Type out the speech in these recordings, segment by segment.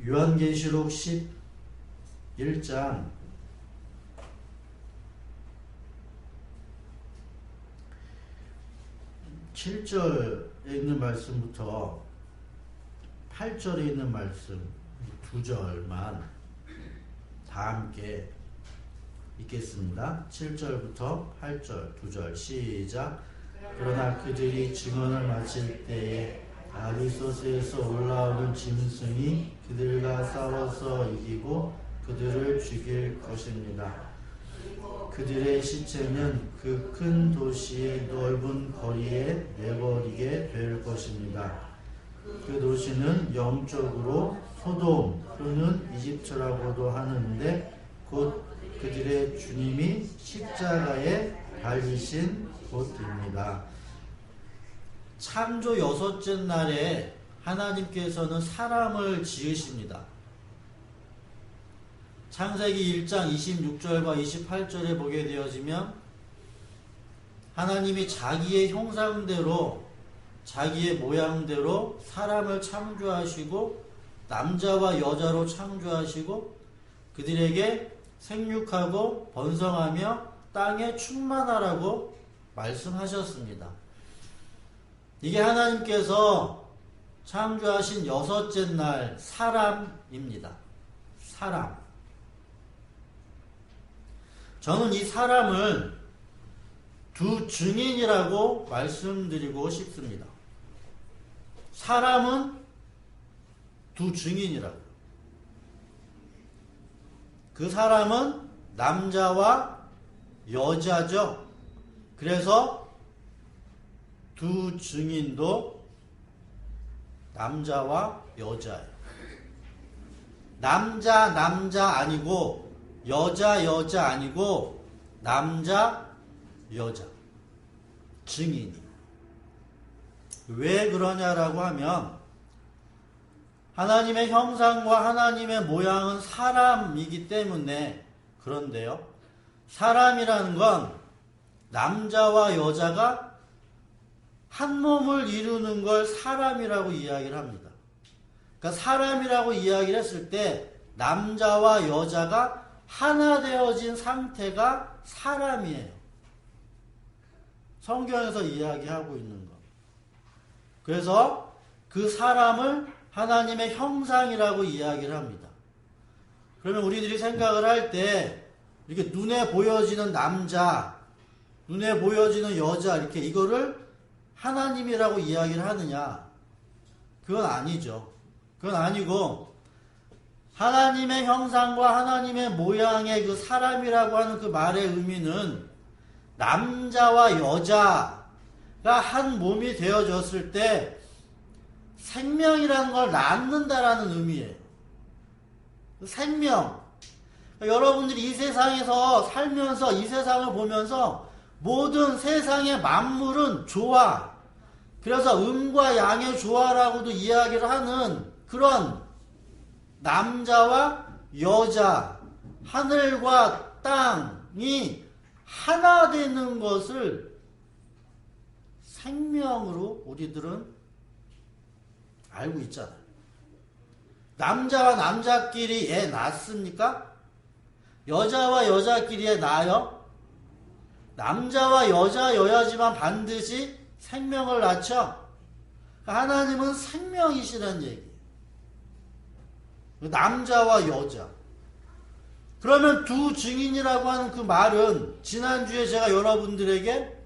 요한계시록 11장 7절에 있는 말씀부터 8절에 있는 말씀 두 절만 다 함께 읽겠습니다. 7절부터 8절 두 절 시작. 그러나 그들이 증언을 마칠 때에 다리소스에서 올라오는 짐승이 그들과 싸워서 이기고 그들을 죽일 것입니다. 그들의 시체는 그 큰 도시의 넓은 거리에 내버리게 될 것입니다. 그 도시는 영적으로 소돔 또는 이집트라고도 하는데 곧 그들의 주님이 십자가에 달리신 곳입니다. 창조 6째 날에 하나님께서는 사람을 지으십니다. 창세기 1장 26절과 28절에 보게 되어지면 하나님이 자기의 형상대로 자기의 모양대로 사람을 창조하시고 남자와 여자로 창조하시고 그들에게 생육하고 번성하며 땅에 충만하라고 말씀하셨습니다. 이게 하나님께서 창조하신 6째 날 사람입니다. 사람. 저는 이 사람을 두 증인이라고 말씀드리고 싶습니다. 사람은 두 증인이라고. 그 사람은 남자와 여자죠. 그래서 두 증인도 남자와 여자예요. 남자 아니고 여자 아니고 남자 여자 증인이. 왜 그러냐라고 하면 하나님의 형상과 하나님의 모양은 사람이기 때문에 그런데요. 사람이라는 건 남자와 여자가 한 몸을 이루는 걸 사람이라고 이야기를 합니다. 그러니까 사람이라고 이야기를 했을 때 남자와 여자가 하나 되어진 상태가 사람이에요. 성경에서 이야기하고 있는 것. 그래서 그 사람을 하나님의 형상이라고 이야기를 합니다. 그러면 우리들이 생각을 할 때 이렇게 눈에 보여지는 남자, 눈에 보여지는 여자 이렇게 이거를 하나님이라고 이야기를 하느냐? 그건 아니죠. 그건 아니고 하나님의 형상과 하나님의 모양의 그 사람이라고 하는 그 말의 의미는 남자와 여자가 한 몸이 되어졌을 때 생명이라는 걸 낳는다라는 의미예요. 생명. 여러분들이 이 세상에서 살면서 이 세상을 보면서 모든 세상의 만물은 조화. 그래서 음과 양의 조화라고도 이야기를 하는 그런 남자와 여자, 하늘과 땅이 하나 되는 것을 생명으로 우리들은 알고 있잖아요. 남자와 남자끼리 애 낳습니까? 여자와 여자끼리 애 낳아요? 남자와 여자여야지만 반드시 생명을 낳죠? 하나님은 생명이시라는 얘기예요. 남자와 여자. 그러면 두 증인이라고 하는 그 말은 지난주에 제가 여러분들에게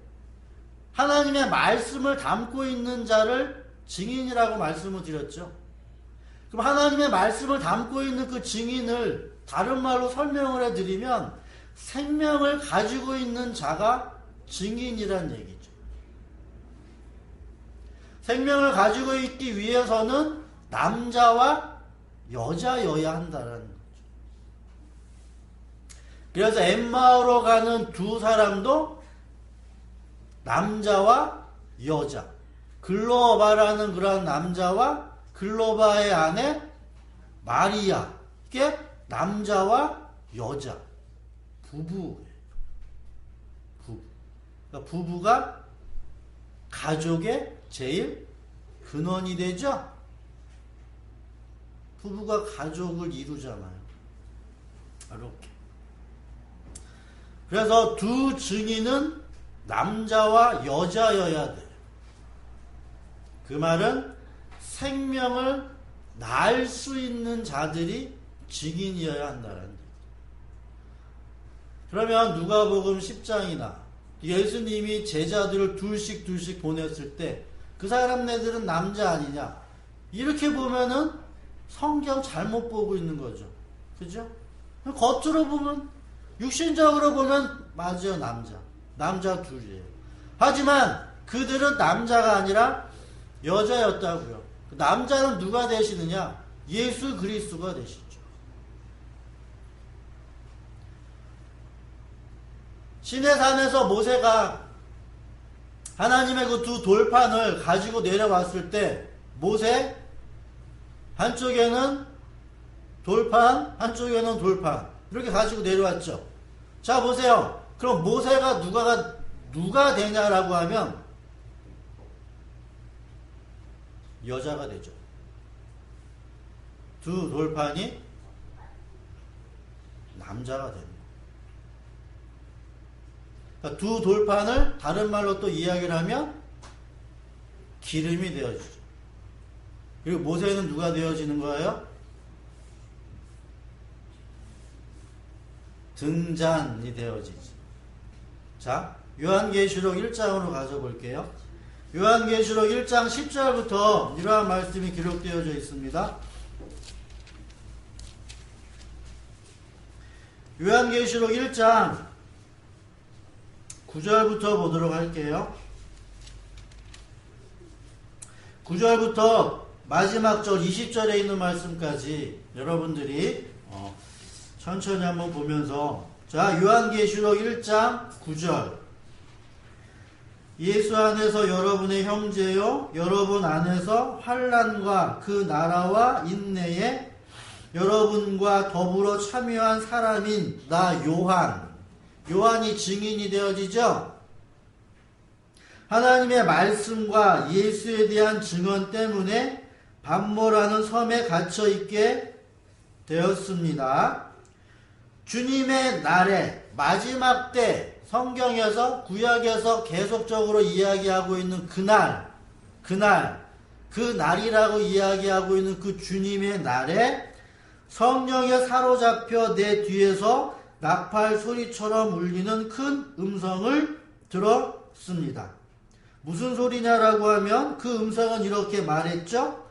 하나님의 말씀을 담고 있는 자를 증인이라고 말씀을 드렸죠. 그럼 하나님의 말씀을 담고 있는 그 증인을 다른 말로 설명을 해드리면 생명을 가지고 있는 자가 증인이란 얘기죠. 생명을 가지고 있기 위해서는 남자와 여자여야 한다는 거죠. 그래서 엠마오로 가는 두 사람도 남자와 여자, 글로바라는 그런 남자와 글로바의 아내 마리아, 이게 남자와 여자, 부부예요. 부부. 그러니까 부부가 가족의 제일 근원이 되죠. 부부가 가족을 이루잖아요. 이렇게. 그래서 두 증인은 남자와 여자여야 돼요. 그 말은 생명을 낳을 수 있는 자들이 증인이어야 한다는 얘기예요. 그러면 누가복음 10장이나 예수님이 제자들을 둘씩 보냈을 때 그 사람네들은 남자 아니냐? 이렇게 보면은 성경 잘못 보고 있는 거죠. 그죠? 겉으로 보면, 육신적으로 보면 맞아요, 남자. 남자 둘이에요. 하지만 그들은 남자가 아니라 여자였다고요. 남자는 누가 되시느냐? 예수 그리스도가 되시죠. 시내산에서 모세가 하나님의 그 두 돌판을 가지고 내려왔을 때 모세 한쪽에는 돌판, 한쪽에는 돌판 이렇게 가지고 내려왔죠. 자 보세요. 그럼 모세가 누가 되냐라고 하면 여자가 되죠. 두 돌판이 남자가 되는 거예요. 그러니까 두 돌판을 다른 말로 또 이야기를 하면 기름이 되어지죠. 그리고 모세는 누가 되어지는 거예요? 등잔이 되어지지. 자, 요한계시록 1장으로 가져볼게요. 요한계시록 1장 10절부터 이러한 말씀이 기록되어져 있습니다. 요한계시록 1장 9절부터 보도록 할게요. 9절부터 마지막 절 20절에 있는 말씀까지 여러분들이 천천히 한번 보면서, 자, 요한계시록 1장 9절. 예수 안에서 여러분의 형제요 여러분 안에서 환난과 그 나라와 인내에 여러분과 더불어 참여한 사람인 나 요한이 증인이 되어지죠. 하나님의 말씀과 예수에 대한 증언 때문에 반모라는 섬에 갇혀 있게 되었습니다. 주님의 날에 마지막 때, 성경에서 구약에서 계속적으로 이야기하고 있는 그 날이라고 이야기하고 있는 그 주님의 날에 성령에 사로잡혀 내 뒤에서 나팔 소리처럼 울리는 큰 음성을 들었습니다. 무슨 소리냐라고 하면 그 음성은 이렇게 말했죠.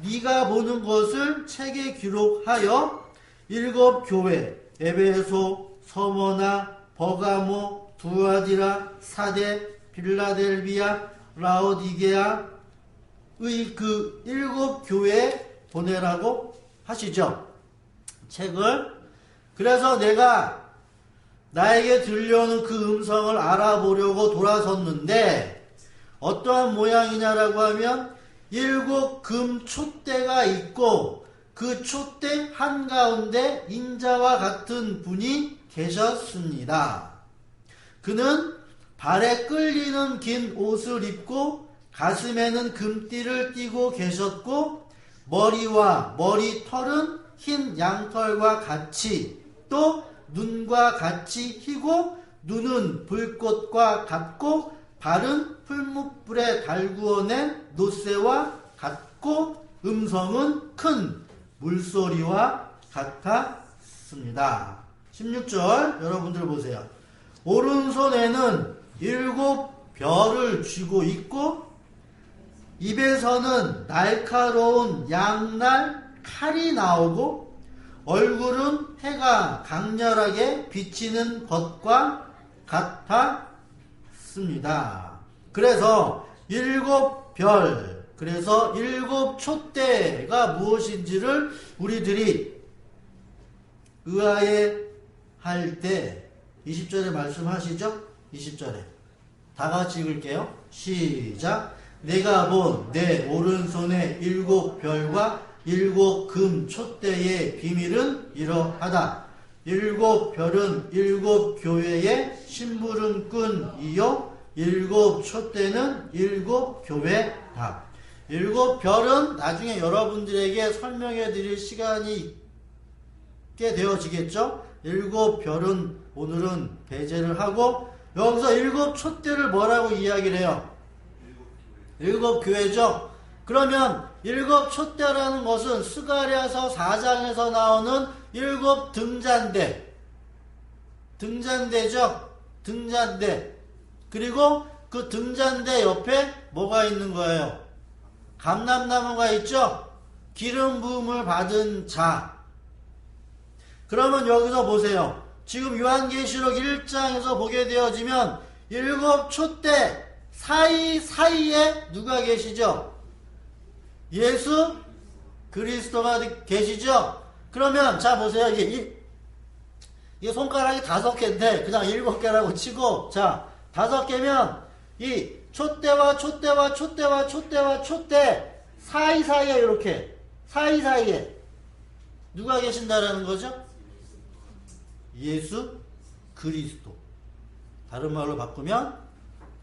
네가 보는 것을 책에 기록하여 7 교회 에베소, 서머나, 버가모, 두아디라, 사데, 빌라델비아, 라오디게아의 그 7 교회에 보내라고 하시죠. 책을. 그래서 내가 나에게 들려오는 그 음성을 알아보려고 돌아섰는데 어떠한 모양이냐라고 하면 7 금 촛대가 있고 그 촛대 한가운데 인자와 같은 분이 계셨습니다. 그는 발에 끌리는 긴 옷을 입고 가슴에는 금띠를 띠고 계셨고 머리와 머리털은 흰 양털과 같이 또 눈과 같이 희고 눈은 불꽃과 같고 발은 풀무불에 달구어낸 노새와 같고 음성은 큰 물소리와 같았습니다. 16절 여러분들 보세요. 오른손에는 7 별을 쥐고 있고 입에서는 날카로운 양날 칼이 나오고 얼굴은 해가 강렬하게 비치는 것과 같았습니다. 그래서 7 별, 그래서 7 촛대가 무엇인지를 우리들이 의아해 할 때 20절에 말씀하시죠? 20절에 다 같이 읽을게요. 시작. 내가 본 내 오른손의 7 별과 7 금 촛대의 비밀은 이러하다. 7 별은 7 교회의 심부름꾼이요 7 촛대는 7 교회다. 일곱 별은 나중에 여러분들에게 설명해 드릴 시간이 있게 되어지겠죠. 일곱 별은 오늘은 배제를 하고, 여기서 일곱 촛대를 뭐라고 이야기를 해요? 일곱 교회죠. 그러면 일곱 촛대라는 것은 스가랴서 4장에서 나오는 일곱 등잔대죠. 등잔대. 그리고 그 등잔대 옆에 뭐가 있는 거예요? 감람나무가 있죠? 기름 부음을 받은 자. 그러면 여기서 보세요. 지금 요한계시록 1장에서 보게 되어지면 일곱 촛대 사이사이에 누가 계시죠? 예수 그리스도가 계시죠? 그러면 자 보세요. 이게 손가락이 5개인데 그냥 7개라고 치고, 자 5개면 이 촛대와 촛대 사이사이에, 이렇게 사이사이에 누가 계신다라는 거죠? 예수 그리스도. 다른 말로 바꾸면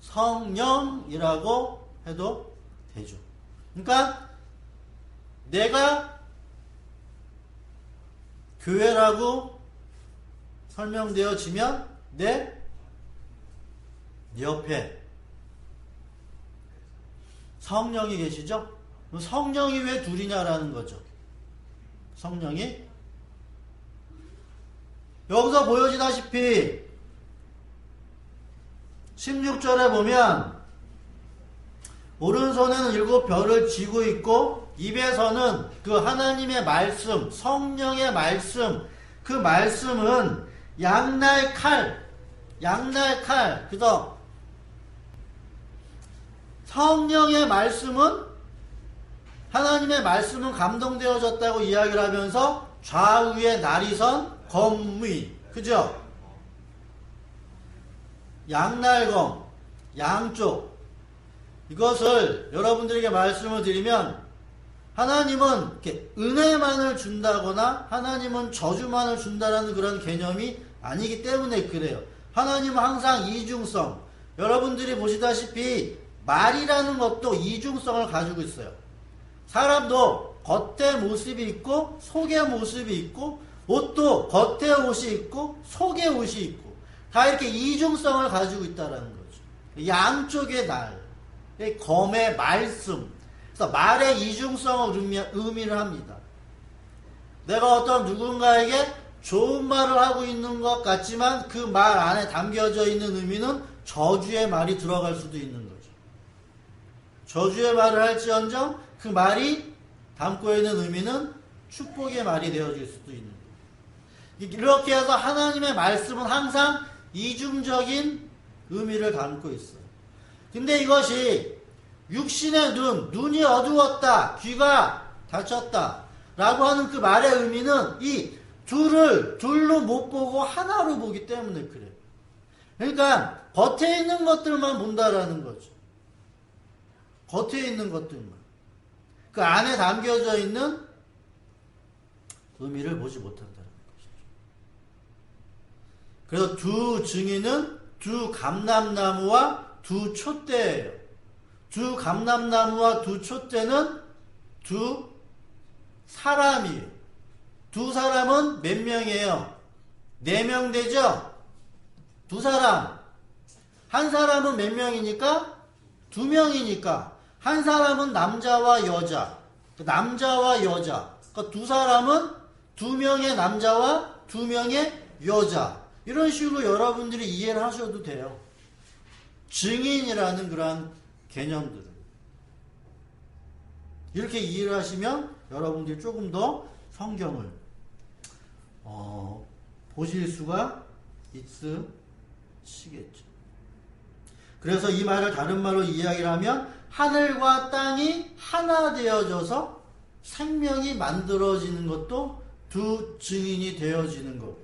성령이라고 해도 되죠. 그러니까 내가 교회라고 설명되어지면 내 옆에 성령이 계시죠? 성령이 왜 둘이냐라는 거죠. 성령이 여기서 보여지다시피 16절에 보면 오른손에는 7별을 쥐고 있고 입에서는 그 하나님의 말씀, 성령의 말씀, 그 말씀은 양날 칼. 그래서 성령의 말씀은, 하나님의 말씀은 감동되어졌다고 이야기를 하면서 좌우에 나리선 검의, 그죠? 양날검, 양쪽. 이것을 여러분들에게 말씀을 드리면, 하나님은 이렇게 은혜만을 준다거나 하나님은 저주만을 준다라는 그런 개념이 아니기 때문에 그래요. 하나님은 항상 이중성. 여러분들이 보시다시피 말이라는 것도 이중성을 가지고 있어요. 사람도 겉의 모습이 있고 속의 모습이 있고, 옷도 겉의 옷이 있고 속의 옷이 있고, 다 이렇게 이중성을 가지고 있다는 거죠. 양쪽의 날, 검의 말씀. 그래서 말의 이중성을 의미를 합니다. 내가 어떤 누군가에게 좋은 말을 하고 있는 것 같지만 그 말 안에 담겨져 있는 의미는 저주의 말이 들어갈 수도 있는 거죠. 저주의 말을 할지언정 그 말이 담고 있는 의미는 축복의 말이 되어질 수도 있는 거예요. 이렇게 해서 하나님의 말씀은 항상 이중적인 의미를 담고 있어요. 근데 이것이 육신의 눈이 어두웠다, 귀가 닫혔다 라고 하는 그 말의 의미는 이 둘로 못 보고 하나로 보기 때문에 그래요. 그러니까 겉에 있는 것들만 본다라는 거죠. 겉에 있는 것들만. 그 안에 담겨져 있는 의미를 보지 못한다는 것이죠. 그래서 두 증인은 두 감람나무와 두 촛대예요. 두 감람나무와 두 촛대는 두 사람이에요. 두 사람은 몇 명이에요? 4명 되죠? 두 사람. 한 사람은 몇 명이니까? 2명이니까. 한 사람은 남자와 여자. 남자와 여자. 그러니까 두 사람은 2명의 남자와 2명의 여자. 이런 식으로 여러분들이 이해를 하셔도 돼요. 증인이라는 그러한 개념들을. 이렇게 이해를 하시면 여러분들이 조금 더 성경을 보실 수가 있으시겠죠. 그래서 이 말을 다른 말로 이야기를 하면 하늘과 땅이 하나 되어져서 생명이 만들어지는 것도 두 증인이 되어지는 것.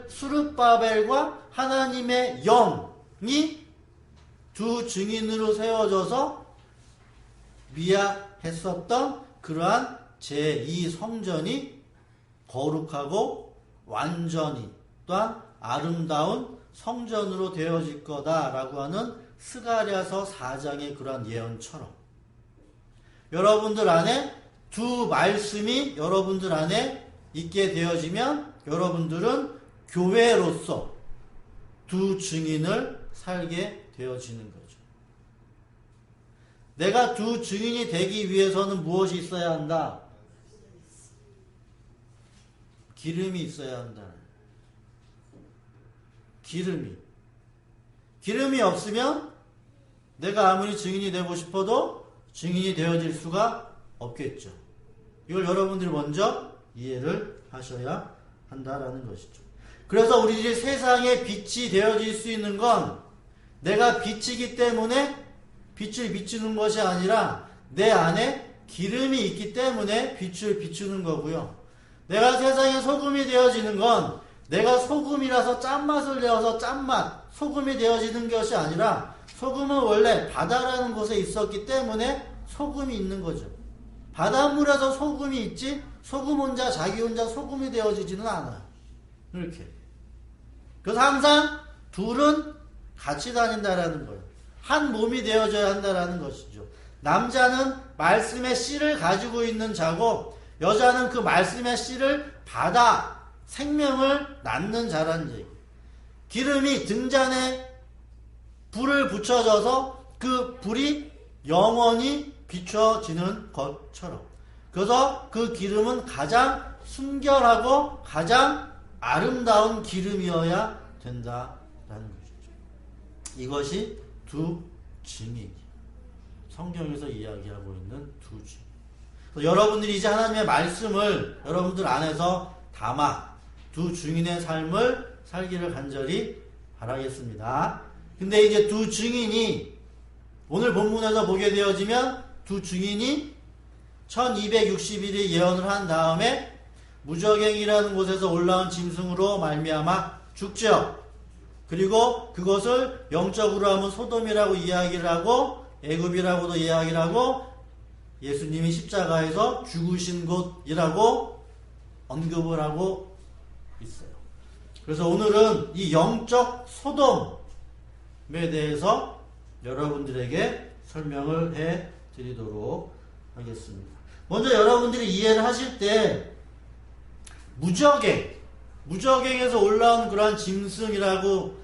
스룹바벨과 하나님의 영이 두 증인으로 세워져서 미약했었던 그러한 제2성전이 거룩하고 완전히 또한 아름다운 성전으로 되어질 거다라고 하는 스가랴서 4장의 그러한 예언처럼 여러분들 안에 두 말씀이 여러분들 안에 있게 되어지면 여러분들은 교회로서 두 증인을 살게 되어지는 거죠. 내가 두 증인이 되기 위해서는 무엇이 있어야 한다? 기름이 있어야 한다. 기름이 없으면 내가 아무리 증인이 되고 싶어도 증인이 되어질 수가 없겠죠. 이걸 여러분들이 먼저 이해를 하셔야 한다라는 것이죠. 그래서 우리들이 세상에 빛이 되어질 수 있는 건 내가 빛이기 때문에 빛을 비추는 것이 아니라 내 안에 기름이 있기 때문에 빛을 비추는 거고요. 내가 세상에 소금이 되어지는 건 내가 소금이라서 짠맛을 내어서 짠맛, 소금이 되어지는 것이 아니라 소금은 원래 바다라는 곳에 있었기 때문에 소금이 있는 거죠. 바닷물에서 소금이 있지 소금 혼자 자기 혼자 소금이 되어지지는 않아요. 이렇게. 그래서 항상 둘은 같이 다닌다라는 거예요. 한 몸이 되어져야 한다라는 것이죠. 남자는 말씀의 씨를 가지고 있는 자고 여자는 그 말씀의 씨를 받아 생명을 낳는 자라는 얘기. 기름이 등잔에 불을 붙여져서 그 불이 영원히 비춰지는 것처럼. 그래서 그 기름은 가장 순결하고 가장 아름다운 기름이어야 된다라는 것이죠. 이것이 두 증인. 성경에서 이야기하고 있는 두 증인. 여러분들이 이제 하나님의 말씀을 여러분들 안에서 담아 두 증인의 삶을 살기를 간절히 바라겠습니다. 근데 이제 두 증인이 오늘 본문에서 보게 되어지면 두 증인이 1260일의 예언을 한 다음에 무저갱이라는 곳에서 올라온 짐승으로 말미암아 죽죠. 그리고 그것을 영적으로 하면 소돔이라고 이야기를 하고 애굽이라고도 이야기를 하고 예수님이 십자가에서 죽으신 곳이라고 언급을 하고 있어요. 그래서 오늘은 이 영적 소돔에 대해서 여러분들에게 설명을 해 드리도록 하겠습니다. 먼저 여러분들이 이해를 하실 때 무저갱에서 올라온 그러한 짐승이라고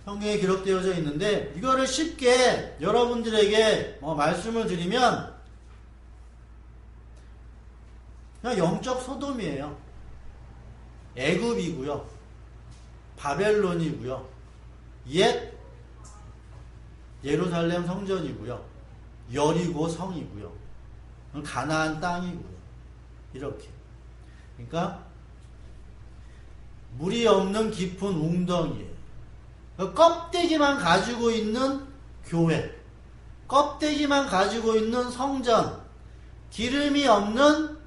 성경에 기록되어져 있는데 이거를 쉽게 여러분들에게 말씀을 드리면 그냥 영적 소돔이에요. 애굽이고요. 바벨론이고요. 옛 예루살렘 성전이고요. 여리고 성이고요. 가나안 땅이고요. 이렇게. 그러니까 물이 없는 깊은 웅덩이에요. 껍데기만 가지고 있는 교회, 껍데기만 가지고 있는 성전, 기름이 없는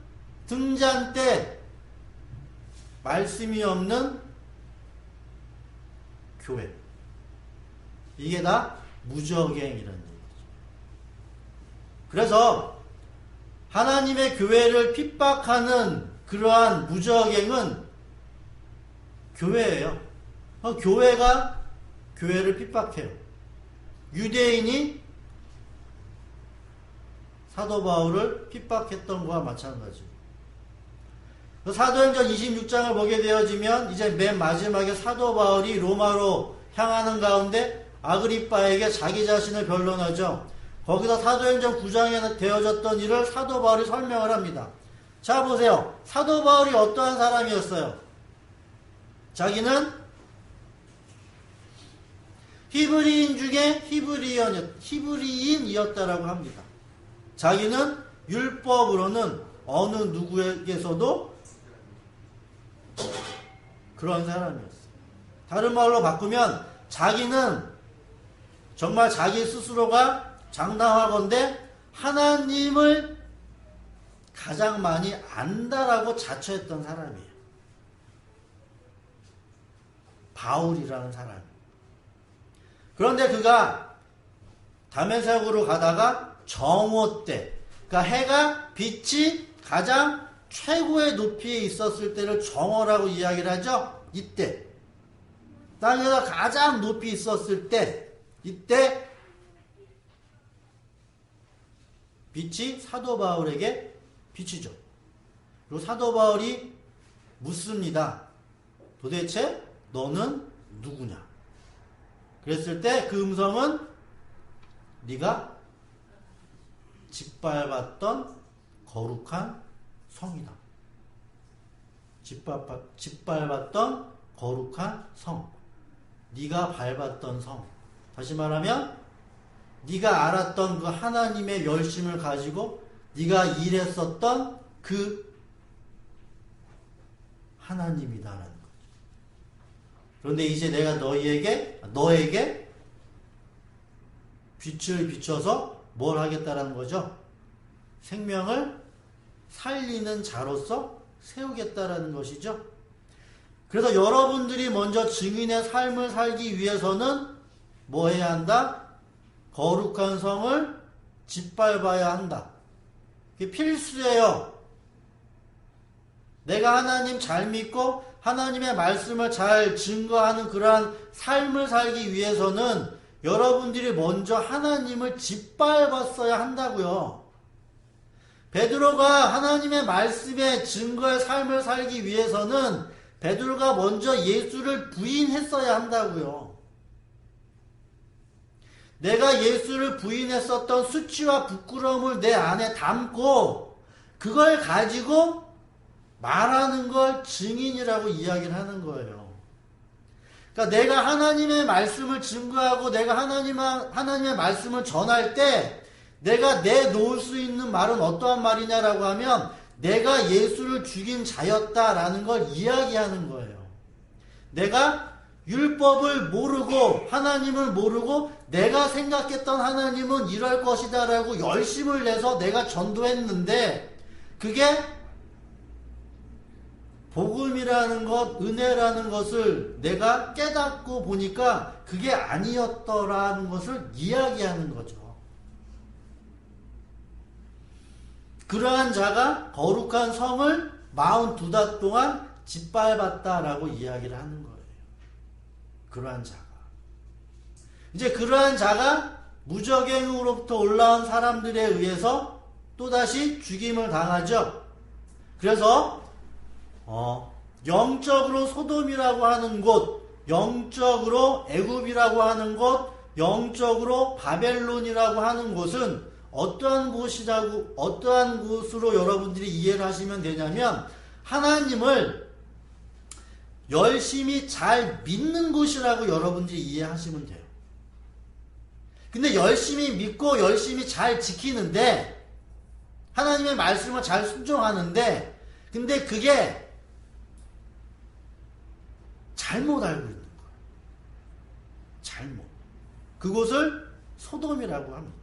등잔대, 말씀이 없는 교회. 이게 다 무저갱이라는 얘기죠. 그래서 하나님의 교회를 핍박하는 그러한 무저갱은 교회예요. 교회가 교회를 핍박해요. 유대인이 사도 바울을 핍박했던 것과 마찬가지예요. 사도행전 26장을 보게 되어지면 이제 맨 마지막에 사도 바울이 로마로 향하는 가운데 아그리빠에게 자기 자신을 변론하죠. 거기서 사도행전 9장에 되어졌던 일을 사도 바울이 설명을 합니다. 자 보세요. 사도 바울이 어떠한 사람이었어요? 자기는 히브리인 중에 히브리인이었다라고 합니다. 자기는 율법으로는 어느 누구에게서도 그런 사람이었어요. 다른 말로 바꾸면 자기는 정말 자기 스스로가 장담하건대 하나님을 가장 많이 안다라고 자처했던 사람이에요. 바울이라는 사람. 그런데 그가 다메섹으로 가다가 정오 때, 그러니까 해가 빛이 가장 최고의 높이에 있었을 때를 정오라고 이야기를 하죠. 이때 땅에서 가장 높이 있었을 때 이때 빛이 사도 바울에게 비치죠. 그리고 사도 바울이 묻습니다. 도대체 너는 누구냐? 그랬을 때 그 음성은 네가 짓밟았던 거룩한 성이다. 짓밟았던 거룩한 성. 네가 밟았던 성. 다시 말하면 네가 알았던 그 하나님의 열심을 가지고 네가 일했었던 그 하나님이다라는 거죠. 그런데 이제 내가 너에게 빛을 비춰서 뭘 하겠다라는 거죠? 생명을 살리는 자로서 세우겠다라는 것이죠. 그래서 여러분들이 먼저 증인의 삶을 살기 위해서는 뭐 해야 한다? 거룩한 성을 짓밟아야 한다. 그게 필수예요. 내가 하나님 잘 믿고 하나님의 말씀을 잘 증거하는 그러한 삶을 살기 위해서는 여러분들이 먼저 하나님을 짓밟았어야 한다고요. 베드로가 하나님의 말씀에 증거의 삶을 살기 위해서는 베드로가 먼저 예수를 부인했어야 한다고요. 내가 예수를 부인했었던 수치와 부끄러움을 내 안에 담고 그걸 가지고 말하는 걸 증인이라고 이야기를 하는 거예요. 그러니까 내가 하나님의 말씀을 증거하고 내가 하나님의 말씀을 전할 때 내가 내놓을 수 있는 말은 어떠한 말이냐라고 하면 내가 예수를 죽인 자였다라는 걸 이야기하는 거예요. 내가 율법을 모르고 하나님을 모르고 내가 생각했던 하나님은 이럴 것이다라고 열심을 내서 내가 전도했는데 그게 복음이라는 것, 은혜라는 것을 내가 깨닫고 보니까 그게 아니었더라는 것을 이야기하는 거죠. 그러한 자가 거룩한 성을 42달 동안 짓밟았다라고 이야기를 하는 거예요. 그러한 자가. 이제 그러한 자가 무적행으로부터 올라온 사람들에 의해서 또다시 죽임을 당하죠. 그래서 영적으로 소돔이라고 하는 곳, 영적으로 애굽이라고 하는 곳, 영적으로 바벨론이라고 하는 곳은 어떠한 곳으로 여러분들이 이해를 하시면 되냐면 하나님을 열심히 잘 믿는 곳이라고 여러분들이 이해하시면 돼요. 근데 열심히 믿고 열심히 잘 지키는데 하나님의 말씀을 잘 순종하는데 근데 그게 잘못 알고 있는 거예요. 잘못. 그곳을 소돔이라고 합니다.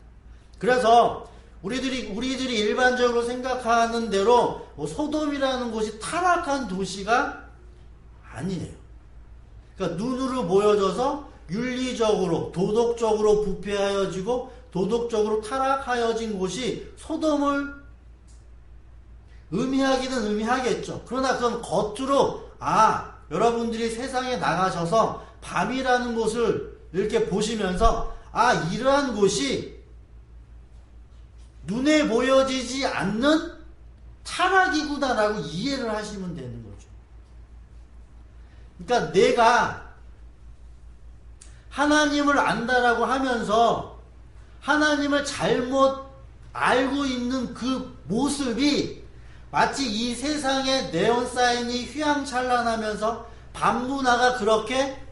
그래서 우리들이 일반적으로 생각하는 대로 소돔이라는 곳이 타락한 도시가 아니에요. 그러니까 눈으로 보여져서 윤리적으로 도덕적으로 부패하여지고 도덕적으로 타락하여진 곳이 소돔을 의미하기는 의미하겠죠. 그러나 그건 겉으로 여러분들이 세상에 나가셔서 밤이라는 곳을 이렇게 보시면서 이러한 곳이 눈에 보여지지 않는 타락이구나라고 이해를 하시면 되는 거죠. 그러니까 내가 하나님을 안다라고 하면서 하나님을 잘못 알고 있는 그 모습이 마치 이 세상에 네온사인이 휘황찬란하면서 밤문화가 그렇게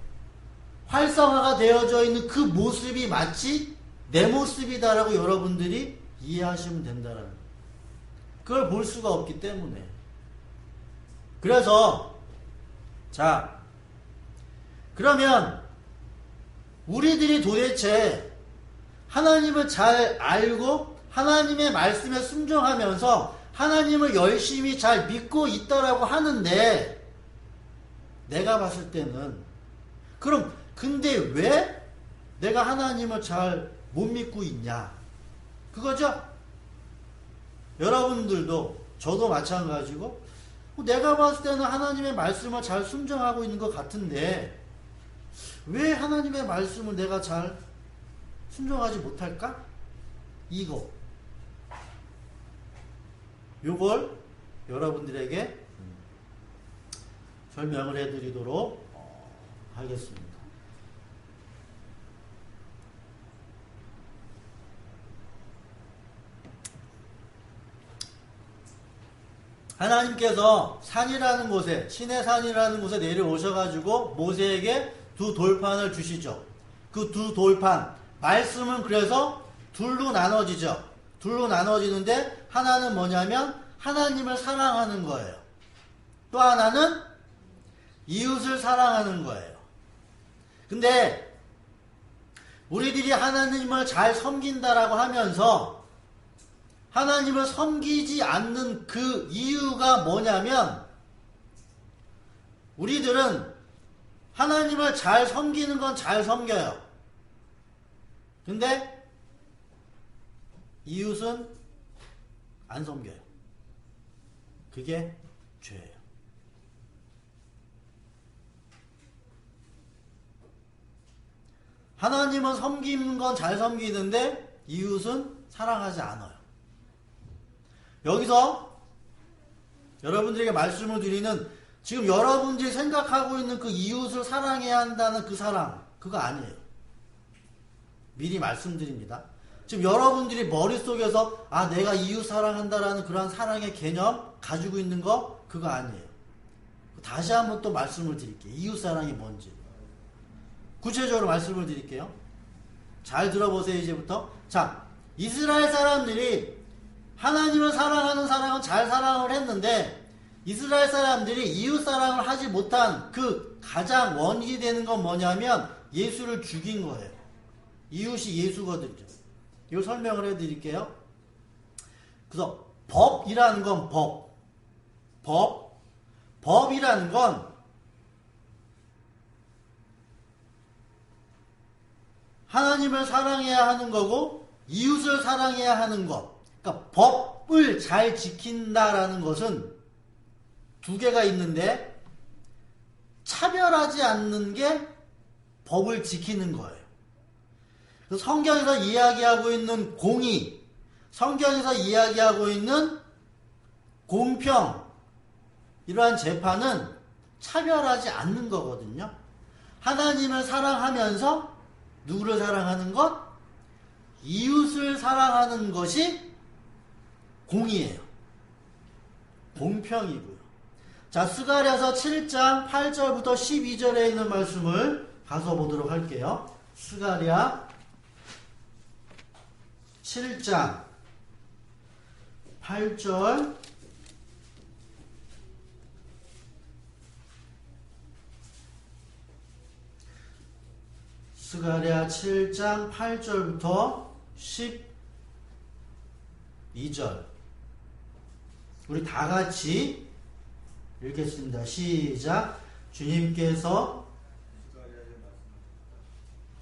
활성화가 되어져 있는 그 모습이 마치 내 모습이다라고 여러분들이 이해하시면 된다라는 거예요. 그걸 볼 수가 없기 때문에. 그래서 그러면 우리들이 도대체 하나님을 잘 알고 하나님의 말씀에 순종하면서 하나님을 열심히 잘 믿고 있다라고 하는데 내가 봤을 때는 그럼 근데 왜 내가 하나님을 잘 못 믿고 있냐? 그거죠? 여러분들도 저도 마찬가지고 내가 봤을 때는 하나님의 말씀을 잘 순종하고 있는 것 같은데 왜 하나님의 말씀을 내가 잘 순종하지 못할까? 이거. 요걸 여러분들에게 설명을 해드리도록 하겠습니다. 하나님께서 산이라는 곳에, 신의 산이라는 곳에 내려오셔가지고 모세에게 두 돌판을 주시죠. 그 두 돌판, 말씀은 그래서 둘로 나눠지죠. 둘로 나눠지는데 하나는 뭐냐면 하나님을 사랑하는 거예요. 또 하나는 이웃을 사랑하는 거예요. 근데 우리들이 하나님을 잘 섬긴다라고 하면서 하나님을 섬기지 않는 그 이유가 뭐냐면 우리들은 하나님을 잘 섬기는 건 잘 섬겨요. 근데 이웃은 안 섬겨요. 그게 죄예요. 하나님은 섬기는 건 잘 섬기는데 이웃은 사랑하지 않아요. 여기서 여러분들에게 말씀을 드리는, 지금 여러분들이 생각하고 있는 그 이웃을 사랑해야 한다는 그 사랑, 그거 아니에요. 미리 말씀드립니다. 지금 여러분들이 머릿속에서 내가 이웃 사랑한다라는 그런 사랑의 개념 가지고 있는 거, 그거 아니에요. 다시 한번 또 말씀을 드릴게요. 이웃 사랑이 뭔지 구체적으로 말씀을 드릴게요. 잘 들어보세요. 이제부터. 자, 이스라엘 사람들이 하나님을 사랑하는 사람은 잘 사랑을 했는데 이스라엘 사람들이 이웃 사랑을 하지 못한 그 가장 원인이 되는 건 뭐냐면 예수를 죽인 거예요. 이웃이 예수거든요. 이걸 설명을 해드릴게요. 그래서 법이라는 건 법이라는 건 하나님을 사랑해야 하는 거고 이웃을 사랑해야 하는 것. 그러니까 법을 잘 지킨다라는 것은 두 개가 있는데 차별하지 않는 게 법을 지키는 거예요. 성경에서 이야기하고 있는 공의, 성경에서 이야기하고 있는 공평, 이러한 재판은 차별하지 않는 거거든요. 하나님을 사랑하면서 누구를 사랑하는 것? 이웃을 사랑하는 것이 공의예요. 공평이고요. 자, 스가랴서 7장 8절부터 12절에 있는 말씀을 가서 보도록 할게요. 스가랴 7장 8절 스가랴 7장 8절부터 12절 우리 다 같이 읽겠습니다. 시작. 주님께서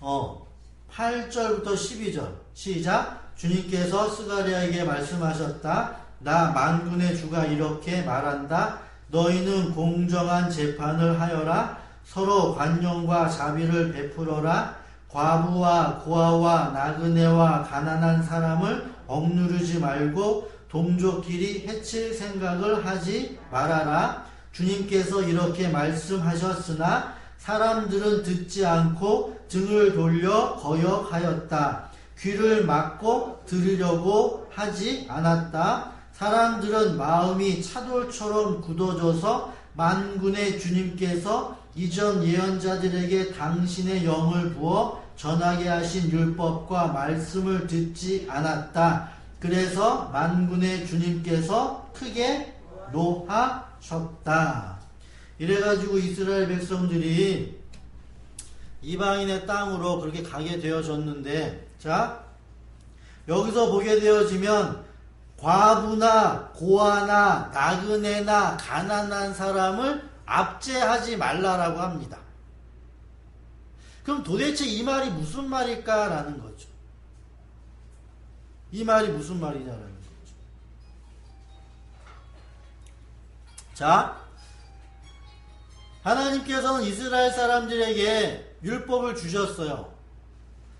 8절부터 12절 시작. 주님께서 스가랴에게 말씀하셨다. 나 만군의 주가 이렇게 말한다. 너희는 공정한 재판을 하여라. 서로 관용과 자비를 베풀어라. 과부와 고아와 나그네와 가난한 사람을 억누르지 말고 동족끼리 해칠 생각을 하지 말아라. 주님께서 이렇게 말씀하셨으나 사람들은 듣지 않고 등을 돌려 거역하였다. 귀를 막고 들으려고 하지 않았다. 사람들은 마음이 차돌처럼 굳어져서 만군의 주님께서 이전 예언자들에게 당신의 영을 부어 전하게 하신 율법과 말씀을 듣지 않았다. 그래서 만군의 주님께서 크게 노하셨다. 이래가지고 이스라엘 백성들이 이방인의 땅으로 그렇게 가게 되어졌는데, 자, 여기서 보게 되어지면 과부나 고아나 나그네나 가난한 사람을 압제하지 말라라고 합니다. 그럼 도대체 이 말이 무슨 말일까라는 거죠. 이 말이 무슨 말이냐라는 거죠. 자, 하나님께서는 이스라엘 사람들에게 율법을 주셨어요.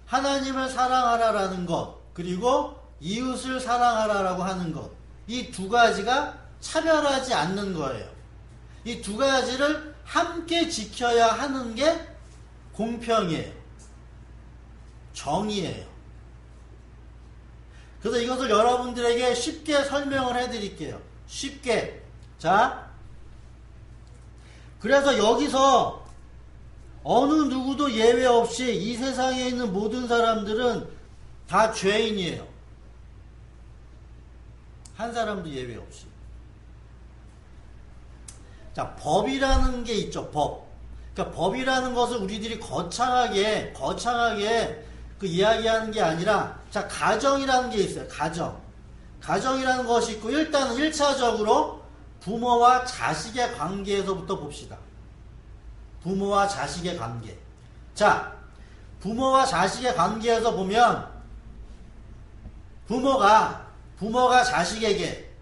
하나님을 사랑하라라는 것, 그리고 이웃을 사랑하라라고 하는 것, 이 두 가지가 차별하지 않는 거예요. 이 두 가지를 함께 지켜야 하는 게 공평이에요. 정의예요. 그래서 이것을 여러분들에게 쉽게 설명을 해드릴게요. 쉽게. 자, 그래서 여기서 어느 누구도 예외 없이 이 세상에 있는 모든 사람들은 다 죄인이에요. 한 사람도 예외 없이. 자, 법이라는 게 있죠. 법. 그러니까 법이라는 것을 우리들이 거창하게 그 이야기하는 게 아니라, 자, 가정이라는 게 있어요. 가정이라는 것이 있고, 일단은 1차적으로 부모와 자식의 관계에서부터 봅시다. 부모와 자식의 관계. 자, 부모와 자식의 관계에서 보면 부모가 자식에게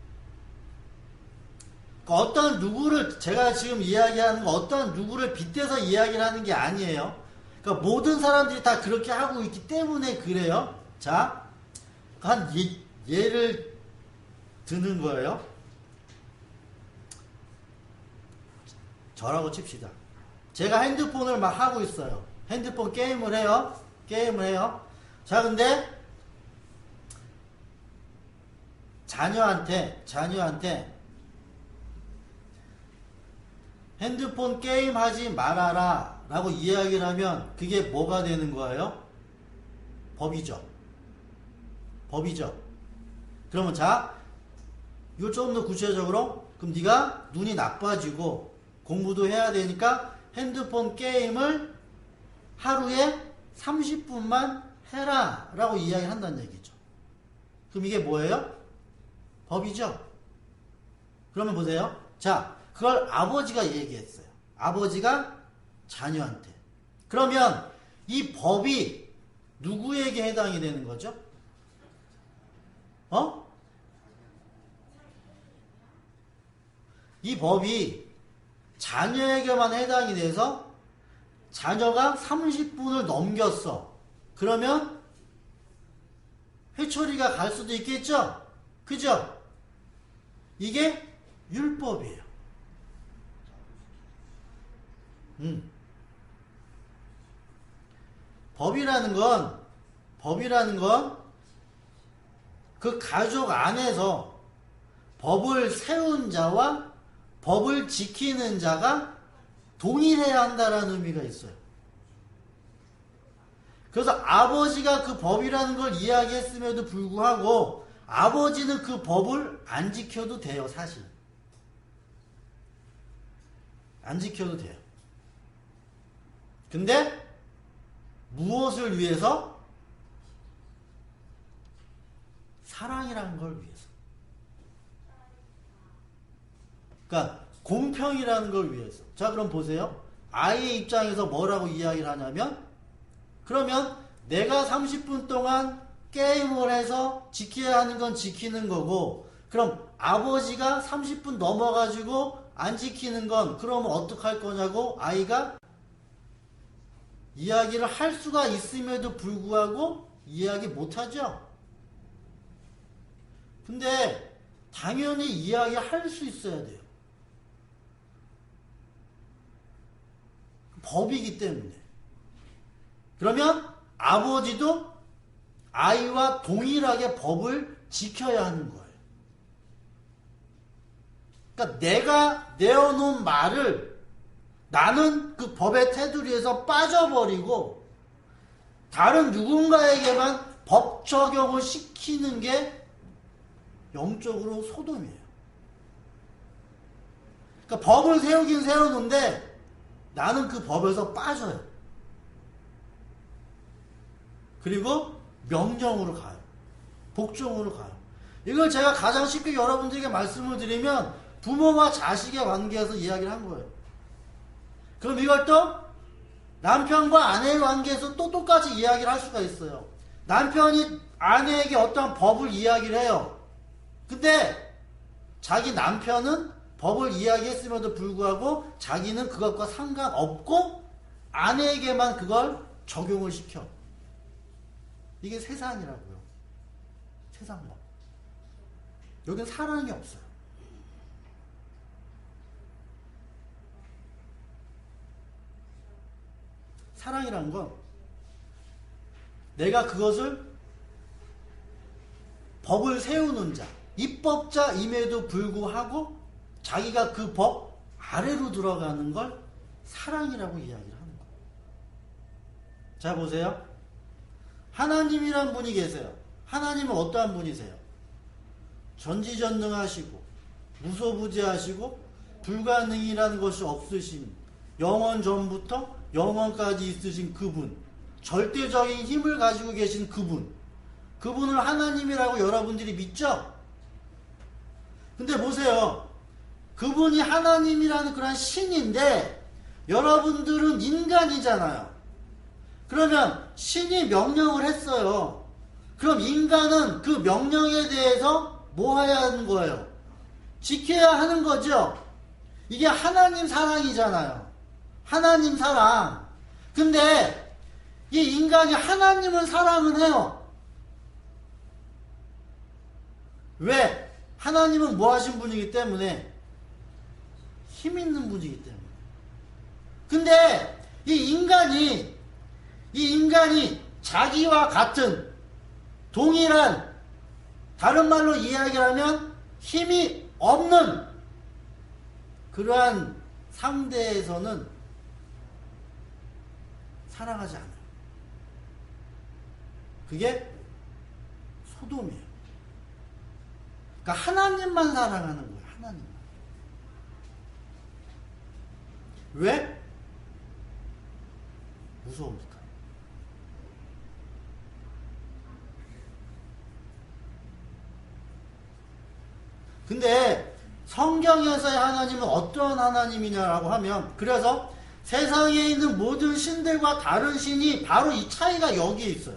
어떤 누구를, 제가 지금 이야기하는 거 어떤 누구를 빗대서 이야기를 하는 게 아니에요. 그러니까 모든 사람들이 다 그렇게 하고 있기 때문에 그래요. 자, 한 예를 드는 거예요. 저라고 칩시다. 제가 핸드폰을 막 하고 있어요. 핸드폰 게임을 해요. 자, 근데 자녀한테 핸드폰 게임 하지 말아라 라고 이야기를 하면 그게 뭐가 되는 거예요? 법이죠. 그러면 자, 이거 조금 더 구체적으로, 그럼 네가 눈이 나빠지고 공부도 해야 되니까 핸드폰 게임을 하루에 30분만 해라 라고 이야기한다는 얘기죠. 그럼 이게 뭐예요? 법이죠. 그러면 보세요. 자, 그걸 아버지가 얘기했어요. 아버지가 자녀한테. 그러면 이 법이 누구에게 해당이 되는 거죠? 이 법이 자녀에게만 해당이 돼서 자녀가 30분을 넘겼어. 그러면 회초리가 갈 수도 있겠죠? 그죠? 이게 율법이에요. 법이라는 건 그 가족 안에서 법을 세운 자와 법을 지키는 자가 동일해야 한다라는 의미가 있어요. 그래서 아버지가 그 법이라는 걸 이야기했음에도 불구하고 아버지는 그 법을 안 지켜도 돼요, 사실. 안 지켜도 돼요. 근데 무엇을 위해서? 사랑이라는 걸 위해서. 그러니까 공평이라는 걸 위해서. 자, 그럼 보세요. 아이의 입장에서 뭐라고 이야기를 하냐면, 그러면 내가 30분 동안 게임을 해서 지켜야 하는 건 지키는 거고, 그럼 아버지가 30분 넘어가지고 안 지키는 건 그러면 어떡할 거냐고 아이가 이야기를 할 수가 있음에도 불구하고 이야기 못하죠. 근데 당연히 이야기할 수 있어야 돼요. 법이기 때문에. 그러면 아버지도 아이와 동일하게 법을 지켜야 하는 거예요. 그러니까 내가 내어놓은 말을 나는 그 법의 테두리에서 빠져버리고 다른 누군가에게만 법 적용을 시키는 게 영적으로 소돔이에요. 그러니까 법을 세우긴 세우는데 나는 그 법에서 빠져요. 그리고 명령으로 가요. 복종으로 가요. 이걸 제가 가장 쉽게 여러분들에게 말씀을 드리면 부모와 자식의 관계에서 이야기를 한 거예요. 그럼 이걸 또 남편과 아내의 관계에서 또 똑같이 이야기를 할 수가 있어요. 남편이 아내에게 어떠한 법을 이야기를 해요. 근데 자기 남편은 법을 이야기했음에도 불구하고 자기는 그것과 상관없고 아내에게만 그걸 적용을 시켜. 이게 세상이라고요. 세상법. 여기는 사랑이 없어요. 사랑이라는 건 내가 그것을 법을 세우는 자, 입법자임에도 불구하고 자기가 그 법 아래로 들어가는 걸 사랑이라고 이야기를 하는 거예요. 자, 보세요. 하나님이란 분이 계세요. 하나님은 어떠한 분이세요? 전지전능하시고 무소부재하시고 불가능이라는 것이 없으신, 영원 전부터 영원까지 있으신 그분, 절대적인 힘을 가지고 계신 그분을 하나님이라고 여러분들이 믿죠? 근데 보세요. 그분이 하나님이라는 그런 신인데 여러분들은 인간이잖아요. 그러면 신이 명령을 했어요. 그럼 인간은 그 명령에 대해서 뭐 해야 하는 거예요? 지켜야 하는 거죠. 이게 하나님 사랑이잖아요. 하나님 사랑. 근데 이 인간이 하나님을 사랑은 해요. 왜? 하나님은 뭐 하신 분이기 때문에? 힘 있는 분이기 때문에. 근데 이 인간이 자기와 같은 동일한, 다른 말로 이야기하면 힘이 없는 그러한 상대에서는 사랑하지 않아요. 그게 소돔이에요. 그러니까 하나님만 사랑하는 거예요. 하나님만. 왜? 무서우니까. 근데 성경에서의 하나님은 어떤 하나님이냐라고 하면, 그래서 세상에 있는 모든 신들과 다른 신이 바로 이 차이가 여기에 있어요.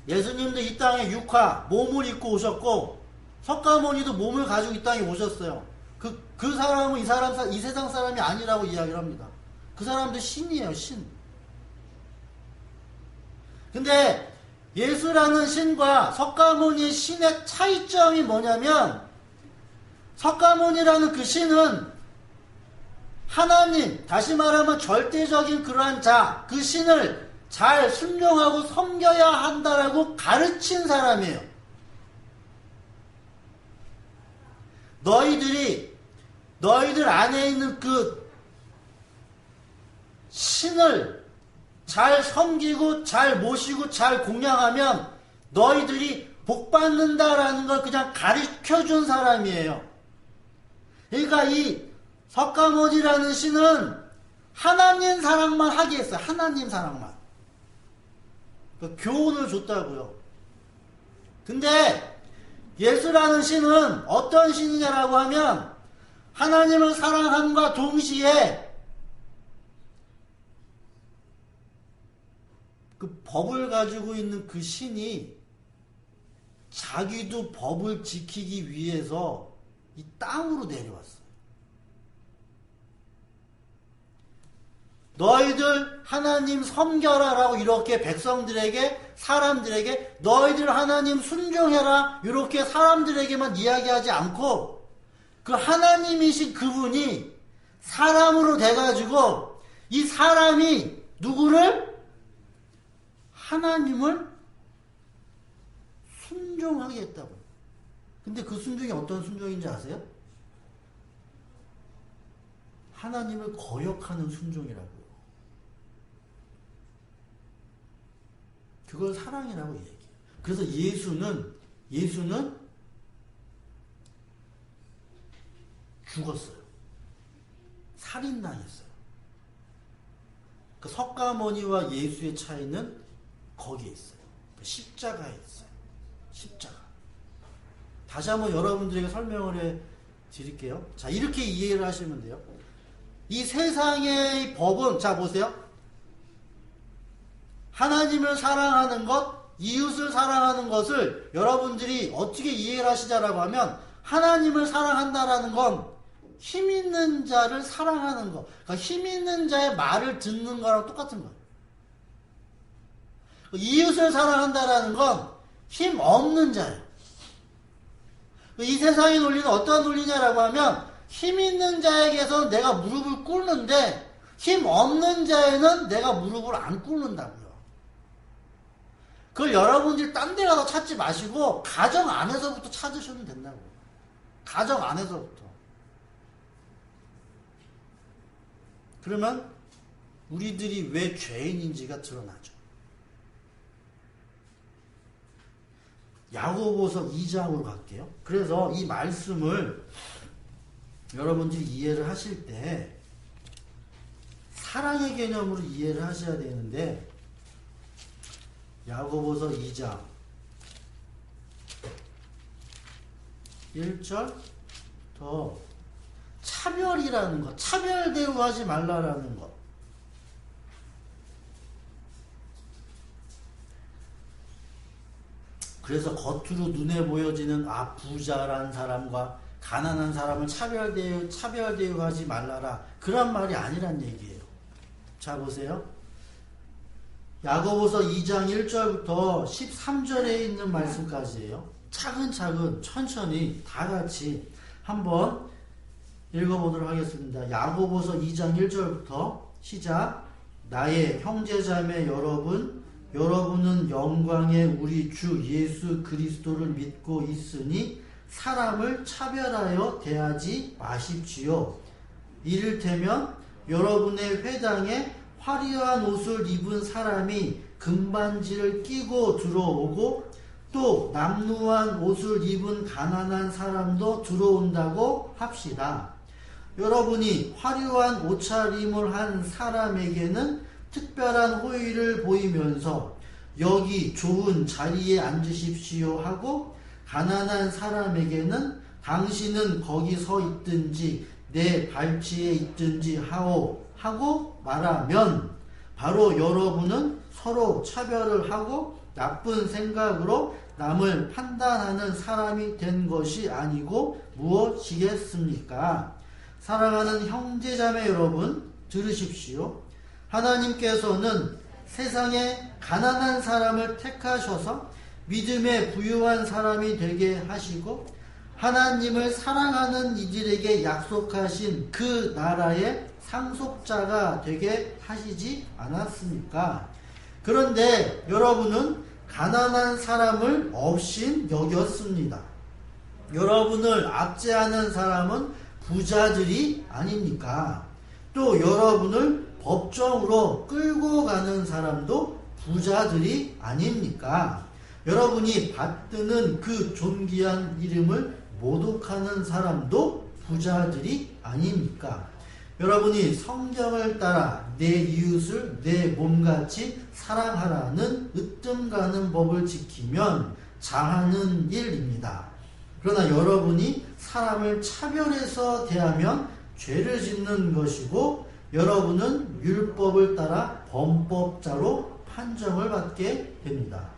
예수님도 이 땅에 육화, 몸을 입고 오셨고, 석가모니도 몸을 가지고 이 땅에 오셨어요. 그 사람은 이 세상 사람이 아니라고 이야기를 합니다. 그 사람도 신이에요, 신. 근데 예수라는 신과 석가모니의 신의 차이점이 뭐냐면, 석가모니라는 그 신은 하나님, 다시 말하면 절대적인 그러한 자, 그 신을 잘 순종하고 섬겨야 한다라고 가르친 사람이에요. 너희들 안에 있는 그 신을 잘 섬기고 잘 모시고 잘 공양하면 너희들이 복받는다라는 걸 그냥 가르쳐준 사람이에요. 그러니까 이 석가모니라는 신은 하나님 사랑만 하게 했어요. 하나님 사랑만. 그러니까 교훈을 줬다고요. 근데 예수라는 신은 어떤 신이냐라고 하면 하나님을 사랑함과 동시에 그 법을 가지고 있는 그 신이 자기도 법을 지키기 위해서 이 땅으로 내려왔어요. 너희들 하나님 섬겨라 라고 이렇게 백성들에게, 사람들에게 너희들 하나님 순종해라 이렇게 사람들에게만 이야기하지 않고 그 하나님이신 그분이 사람으로 돼가지고 이 사람이 누구를? 하나님을 순종하게 했다고. 근데 그 순종이 어떤 순종인지 아세요? 하나님을 거역하는 순종이라고요. 그걸 사랑이라고 얘기해요. 그래서 예수는 죽었어요. 살인당했어요. 그 석가모니와 예수의 차이는 거기에 있어요. 십자가에 있어요. 십자가. 다시 한번 여러분들에게 설명을 해 드릴게요. 자, 이렇게 이해를 하시면 돼요. 이 세상의 법은, 자, 보세요. 하나님을 사랑하는 것, 이웃을 사랑하는 것을 여러분들이 어떻게 이해를 하시자라고 하면, 하나님을 사랑한다라는 건 힘 있는 자를 사랑하는 것. 그러니까 힘 있는 자의 말을 듣는 거랑 똑같은 거예요. 이웃을 사랑한다라는 건 힘 없는 자예요. 이 세상의 논리는 어떤 논리냐라고 하면 힘 있는 자에게서 내가 무릎을 꿇는데 힘 없는 자에는 내가 무릎을 안 꿇는다고요. 그걸 여러분들이 딴 데 가서 찾지 마시고 가정 안에서부터 찾으시면 된다고. 가정 안에서부터. 그러면 우리들이 왜 죄인인지가 드러나죠. 야고보서 2장으로 갈게요. 그래서 이 말씀을 여러분들이 이해를 하실 때 사랑의 개념으로 이해를 하셔야 되는데 야고보서 2장 1절부터 차별이라는 것, 차별 대우하지 말라라는 것. 그래서 겉으로 눈에 보여지는 부자란 사람과 가난한 사람을 차별 대우하지 말라라. 그런 말이 아니란 얘기예요. 자, 보세요. 야고보서 2장 1절부터 13절에 있는 말씀까지예요. 차근차근 천천히 다 같이 한번 읽어보도록 하겠습니다. 야고보서 2장 1절부터 시작. 나의 형제자매 여러분은 영광의 우리 주 예수 그리스도를 믿고 있으니 사람을 차별하여 대하지 마십시오. 이를테면 여러분의 회당에 화려한 옷을 입은 사람이 금반지를 끼고 들어오고 또 남루한 옷을 입은 가난한 사람도 들어온다고 합시다. 여러분이 화려한 옷차림을 한 사람에게는 특별한 호의를 보이면서 여기 좋은 자리에 앉으십시오 하고 가난한 사람에게는 당신은 거기 서 있든지 내 발치에 있든지 하고 말하면 바로 여러분은 서로 차별을 하고 나쁜 생각으로 남을 판단하는 사람이 된 것이 아니고 무엇이겠습니까? 사랑하는 형제자매 여러분, 들으십시오. 하나님께서는 세상에 가난한 사람을 택하셔서 믿음에 부유한 사람이 되게 하시고 하나님을 사랑하는 이들에게 약속하신 그 나라의 상속자가 되게 하시지 않았습니까? 그런데 여러분은 가난한 사람을 업신 여겼습니다. 여러분을 압제하는 사람은 부자들이 아닙니까? 또 여러분을 법정으로 끌고 가는 사람도 부자들이 아닙니까? 여러분이 받드는 그 존귀한 이름을 모독하는 사람도 부자들이 아닙니까? 여러분이 성경을 따라 내 이웃을 내 몸같이 사랑하라는 으뜸 가는 법을 지키면 잘하는 일입니다. 그러나 여러분이 사람을 차별해서 대하면 죄를 짓는 것이고 여러분은 율법을 따라 범법자로 판정을 받게 됩니다.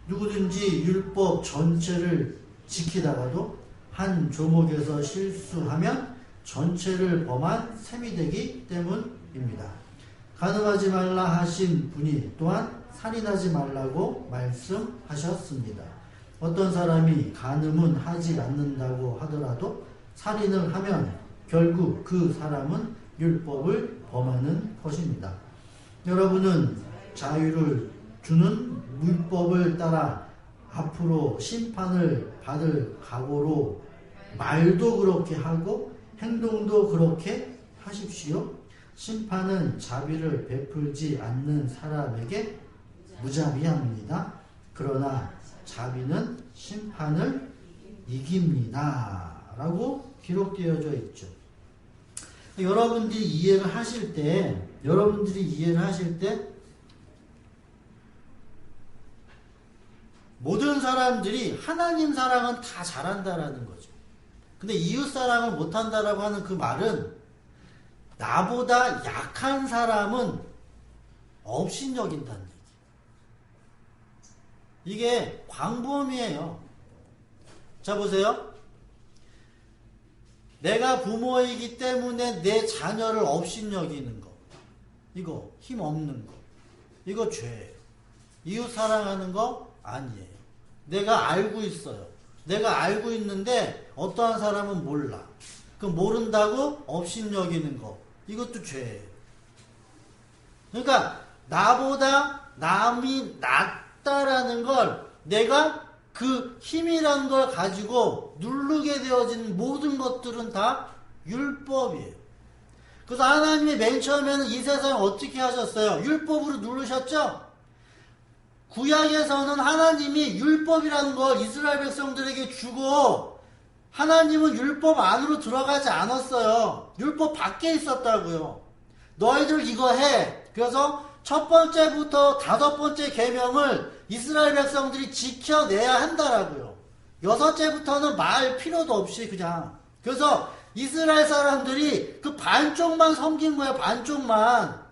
누구든지 율법 전체를 지키다가도 한 조목에서 실수하면 전체를 범한 셈이 되기 때문입니다. 간음하지 말라 하신 분이 또한 살인하지 말라고 말씀하셨습니다. 어떤 사람이 간음은 하지 않는다고 하더라도 살인을 하면 결국 그 사람은 율법을 범하는 것입니다. 여러분은 자유를 주는 율법을 따라 앞으로 심판을 받을 각오로 말도 그렇게 하고 행동도 그렇게 하십시오. 심판은 자비를 베풀지 않는 사람에게 무자비합니다. 그러나 자비는 심판을 이깁니다. 라고 기록되어져 있죠. 여러분들이 이해를 하실 때 모든 사람들이 하나님 사랑은 다 잘한다라는 거죠. 근데 이웃 사랑을 못한다라고 하는 그 말은 나보다 약한 사람은 업신여긴다는 얘기. 이게 광범위해요. 자, 보세요. 내가 부모이기 때문에 내 자녀를 업신여기는 거, 이거 힘 없는 거, 이거 죄예요. 이웃 사랑하는 거 아니에요. 내가 알고 있어요. 내가 알고 있는데 어떠한 사람은 몰라. 그 모른다고 업신여기는 거. 이것도 죄예요. 그러니까 나보다 남이 낫다라는 걸 내가 그 힘이란 걸 가지고 누르게 되어진 모든 것들은 다 율법이에요. 그래서 하나님이 맨 처음에는 이 세상을 어떻게 하셨어요? 율법으로 누르셨죠? 구약에서는 하나님이 율법이라는 걸 이스라엘 백성들에게 주고 하나님은 율법 안으로 들어가지 않았어요. 율법 밖에 있었다고요. 너희들 이거 해. 그래서 첫 번째부터 다섯 번째 계명을 이스라엘 백성들이 지켜내야 한다라고요. 여섯째부터는 말 필요도 없이 그냥. 그래서 이스라엘 사람들이 그 반쪽만 섬긴 거예요. 반쪽만.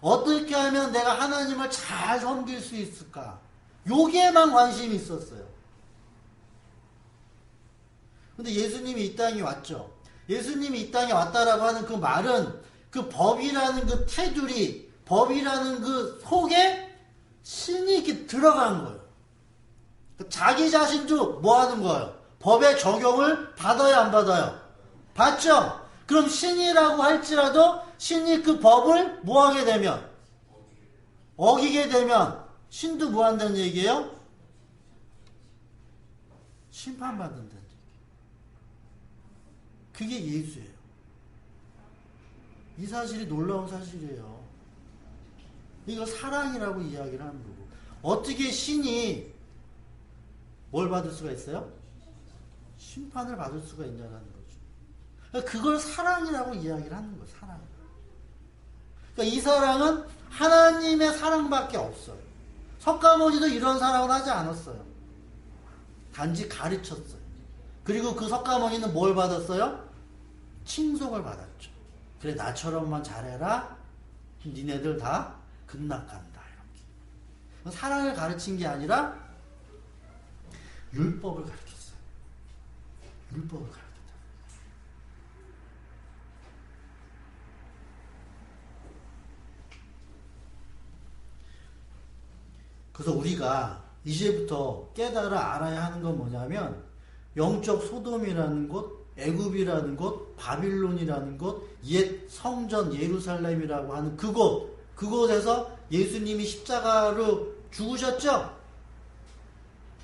어떻게 하면 내가 하나님을 잘 섬길 수 있을까? 여기에만 관심이 있었어요. 근데 예수님이 이 땅에 왔죠. 예수님이 이 땅에 왔다라고 하는 그 말은 그 법이라는 그 테두리, 법이라는 그 속에 신이 이렇게 들어간 거예요. 자기 자신도 뭐 하는 거예요? 법의 적용을 받아야 안 받아요? 받죠? 그럼 신이라고 할지라도 신이 그 법을 뭐 하게 되면? 어기게 되면 신도 뭐 한다는 얘기예요? 심판받는다는 얘기. 그게 예수예요. 이 사실이 놀라운 사실이에요. 이거 사랑이라고 이야기를 하는 거고. 어떻게 신이 뭘 받을 수가 있어요? 심판을 받을 수가 있냐는 거죠. 그걸 사랑이라고 이야기를 하는 거예요. 사랑. 그러니까 이 사랑은 하나님의 사랑밖에 없어요. 석가모니도 이런 사랑을 하지 않았어요. 단지 가르쳤어요. 그리고 그 석가모니는 뭘 받았어요? 칭송을 받았죠. 그래 나처럼만 잘해라. 니네들 다 극락간다. 이렇게. 사랑을 가르친 게 아니라 율법을 가르쳤어요. 율법을 가르쳤다. 그래서 우리가 이제부터 깨달아 알아야 하는 건 뭐냐면 영적 소돔이라는 곳, 애굽이라는 곳, 바빌론이라는 곳, 옛 성전 예루살렘이라고 하는 그곳에서 예수님이 십자가로 죽으셨죠?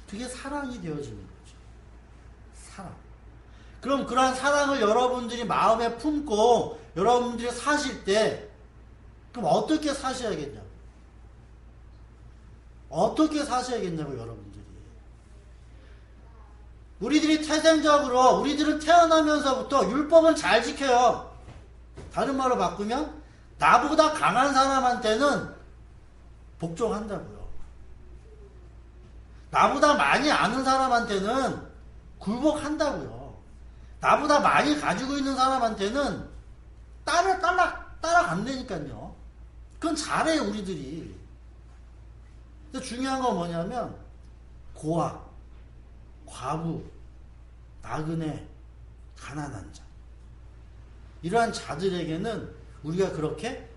그게 사랑이 되어지는 거죠. 사랑. 그럼 그러한 사랑을 여러분들이 마음에 품고 여러분들이 사실 때 그럼 어떻게 사셔야겠냐? 어떻게 사셔야겠냐고 여러분들이. 우리들이 태생적으로 우리들은 태어나면서부터 율법은 잘 지켜요. 다른 말로 바꾸면 나보다 강한 사람한테는 복종한다고요. 나보다 많이 아는 사람한테는 굴복한다고요. 나보다 많이 가지고 있는 사람한테는 따라간다니까요. 그건 잘해요 우리들이. 근데 중요한 건 뭐냐면 고아, 과부, 나그네, 가난한 자 이러한 자들에게는 우리가 그렇게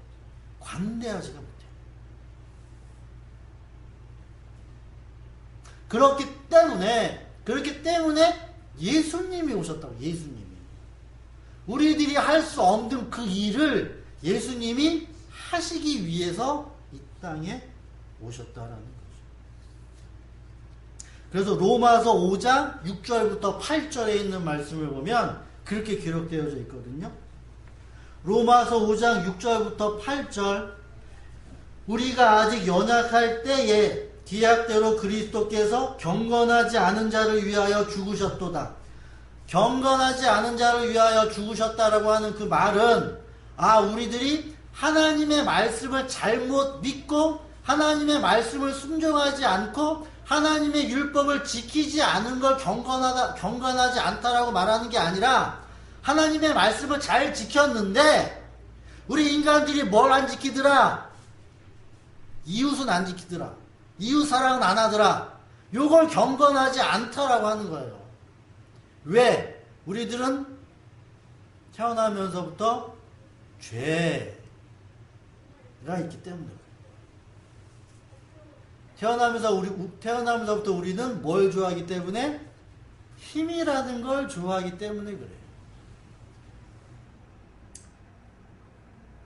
관대하지가 못해요. 그렇기 때문에 예수님이 오셨다고. 예수님이 우리들이 할 수 없는 그 일을 예수님이 하시기 위해서 이 땅에 오셨다라는 거죠. 그래서 로마서 5장 6절부터 8절에 있는 말씀을 보면 그렇게 기록되어져 있거든요. 로마서 5장 6절부터 8절 우리가 아직 연약할 때에 기약대로 그리스도께서 경건하지 않은 자를 위하여 죽으셨도다. 경건하지 않은 자를 위하여 죽으셨다라고 하는 그 말은 우리들이 하나님의 말씀을 잘못 믿고 하나님의 말씀을 순종하지 않고 하나님의 율법을 지키지 않은 걸 경건하지 않다라고 말하는 게 아니라 하나님의 말씀을 잘 지켰는데 우리 인간들이 뭘 안 지키더라? 이웃은 안 지키더라. 이웃 사랑은 안 하더라. 요걸 경건하지 않다라고 하는 거예요. 왜? 우리들은 태어나면서부터 죄가 있기 때문에. 태어나면서부터 우리는 뭘 좋아하기 때문에? 힘이라는 걸 좋아하기 때문에 그래요.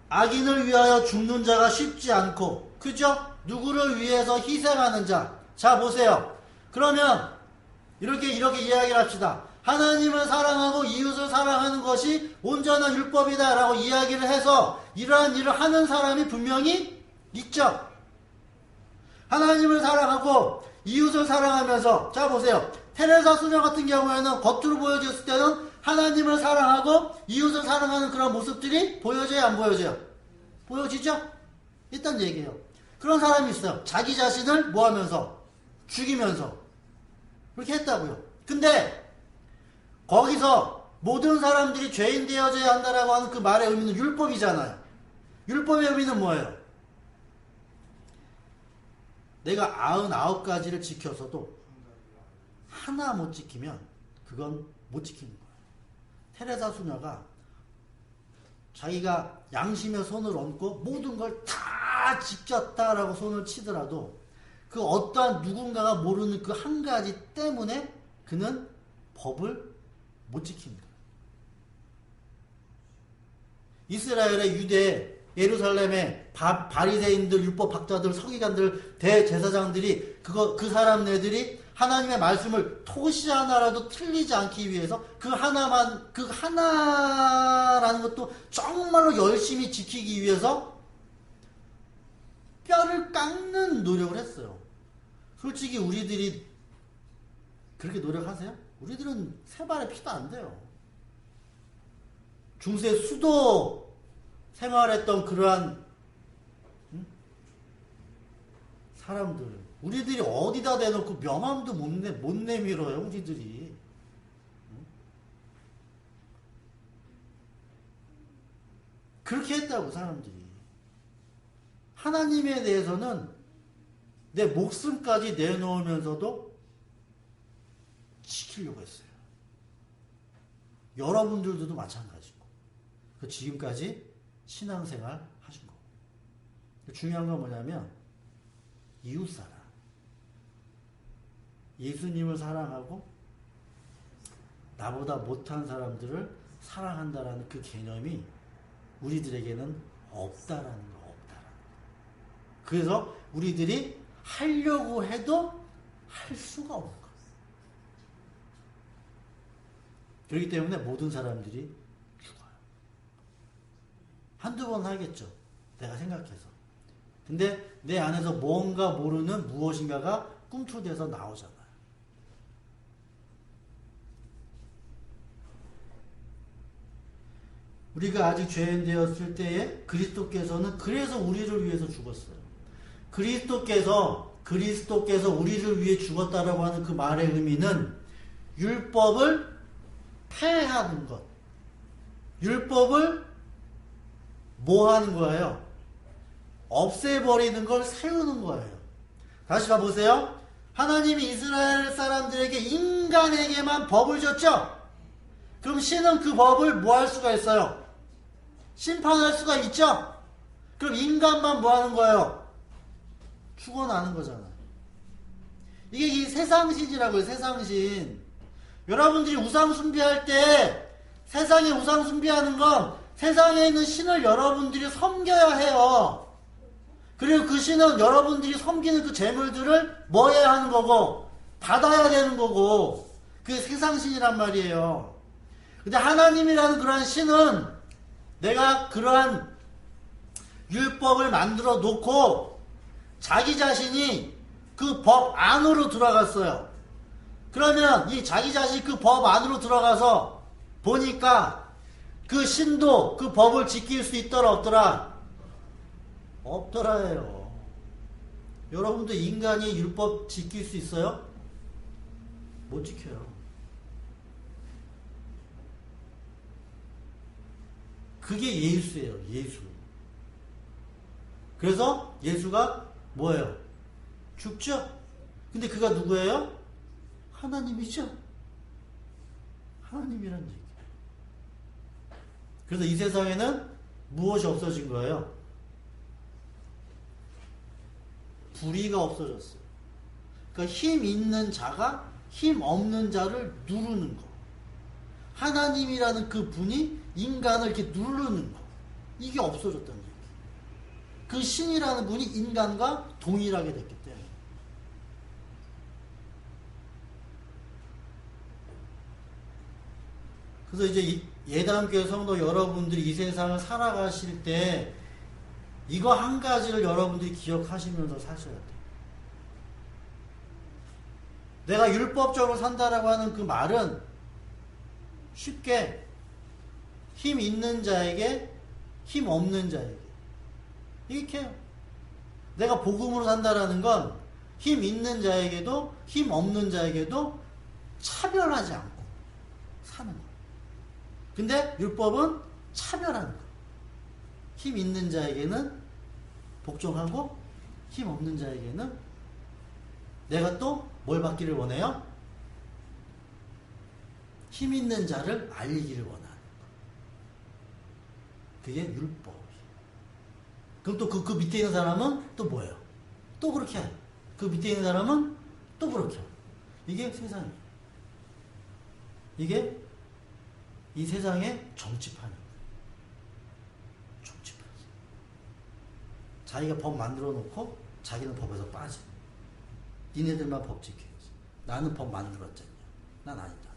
악인을 위하여 죽는 자가 쉽지 않고, 그죠? 누구를 위해서 희생하는 자. 자, 보세요. 그러면, 이렇게 이야기를 합시다. 하나님을 사랑하고 이웃을 사랑하는 것이 온전한 율법이다 라고 이야기를 해서 이러한 일을 하는 사람이 분명히 있죠. 하나님을 사랑하고 이웃을 사랑하면서, 자 보세요. 테레사 수녀 같은 경우에는 겉으로 보여졌을 때는 하나님을 사랑하고 이웃을 사랑하는 그런 모습들이 보여져요, 안 보여져요? 보여지죠? 일단 얘기해요. 그런 사람이 있어요. 자기 자신을 뭐 하면서? 죽이면서. 그렇게 했다고요. 근데 거기서 모든 사람들이 죄인 되어져야 한다라고 하는 그 말의 의미는 율법이잖아요. 율법의 의미는 뭐예요? 내가 99가지를 지켜서도 하나 못 지키면 그건 못 지키는 거예요. 테레사 수녀가 자기가 양심의 손을 얹고 모든 걸 다 지켰다라고 손을 치더라도 그 어떠한 누군가가 모르는 그 한 가지 때문에 그는 법을 못 지킵니다. 이스라엘의 유대 예루살렘의 바리새인들, 율법학자들, 서기관들, 대제사장들이 그 사람네들이 하나님의 말씀을 토시 하나라도 틀리지 않기 위해서 그 하나라는 것도 정말로 열심히 지키기 위해서 뼈를 깎는 노력을 했어요. 솔직히 우리들이 그렇게 노력하세요? 우리들은 세 발의 피도 안 돼요. 중세 수도 생활했던 그러한 사람들, 우리들이 어디다 대놓고 명함도 못 내밀어요, 우리들이. 그렇게 했다고, 사람들이. 하나님에 대해서는 내 목숨까지 내놓으면서도 지키려고 했어요. 여러분들도 마찬가지고. 지금까지 신앙생활 하신 거고. 중요한 건 뭐냐면, 이웃사랑. 예수님을 사랑하고 나보다 못한 사람들을 사랑한다라는 그 개념이 우리들에게는 없다라는 거, 없다라는 거. 그래서 우리들이 하려고 해도 할 수가 없는 거예요. 그렇기 때문에 모든 사람들이 죽어요. 한두 번 하겠죠. 내가 생각해서. 근데 내 안에서 뭔가 모르는 무엇인가가 꿈틀대서 나오잖아요. 우리가 아직 죄인 되었을 때에 그리스도께서는 그래서 우리를 위해서 죽었어요. 그리스도께서 우리를 위해 죽었다라고 하는 그 말의 의미는 율법을 폐하는 것. 율법을 뭐 하는 거예요? 없애버리는 걸 세우는 거예요. 다시 봐보세요. 하나님이 이스라엘 사람들에게 인간에게만 법을 줬죠? 그럼 신은 그 법을 뭐 할 수가 있어요? 심판할 수가 있죠? 그럼 인간만 뭐 하는 거예요? 죽어나는 거잖아요. 이게 이 세상신이라고요, 세상신. 여러분들이 우상 숭배할 때 세상에 우상 숭배하는 건 세상에 있는 신을 여러분들이 섬겨야 해요. 그리고 그 신은 여러분들이 섬기는 그 재물들을 뭐 해야 하는 거고 받아야 되는 거고 그게 세상신이란 말이에요. 근데 하나님이라는 그러한 신은 내가 그러한 율법을 만들어 놓고 자기 자신이 그 법 안으로 들어갔어요. 그러면 이 자기 자신이 그 법 안으로 들어가서 보니까 그 신도 그 법을 지킬 수 있더라 없더라? 없더라예요. 여러분도 인간이 율법 지킬 수 있어요? 못 지켜요. 그게 예수예요. 예수. 그래서 예수가 뭐예요? 죽죠? 근데 그가 누구예요? 하나님이죠? 하나님이란 얘기예요. 그래서 이 세상에는 무엇이 없어진 거예요? 불의가 없어졌어요. 그러니까 힘 있는 자가 힘 없는 자를 누르는 거. 하나님이라는 그 분이 인간을 이렇게 누르는 거. 이게 없어졌다는 얘기. 그 신이라는 분이 인간과 동일하게 됐기 때문에. 그래서 이제 예담교회 성도 여러분들이 이 세상을 살아가실 때 이거 한 가지를 여러분들이 기억하시면서 사셔야 돼요. 내가 율법적으로 산다라고 하는 그 말은 쉽게 힘 있는 자에게 힘 없는 자에게 이렇게 해요. 내가 복음으로 산다라는 건 힘 있는 자에게도 힘 없는 자에게도 차별하지 않고 사는 거예요. 근데 율법은 차별하는 거예요. 힘 있는 자에게는 복종하고 힘 없는 자에게는 내가 또 뭘 받기를 원해요? 힘 있는 자를 알리기를 원하는 거예요. 그게 율법이에요. 그럼 또 그 밑에 있는 사람은 또 뭐예요? 또 그렇게 해요. 그 밑에 있는 사람은 또 그렇게 해요. 이게 세상이에요. 이게 이 세상의 정치판이에요. 정치판. 자기가 법 만들어 놓고 자기는 법에서 빠져. 니네들만 법 지켜야지. 나는 법 만들었잖냐. 난 아니다.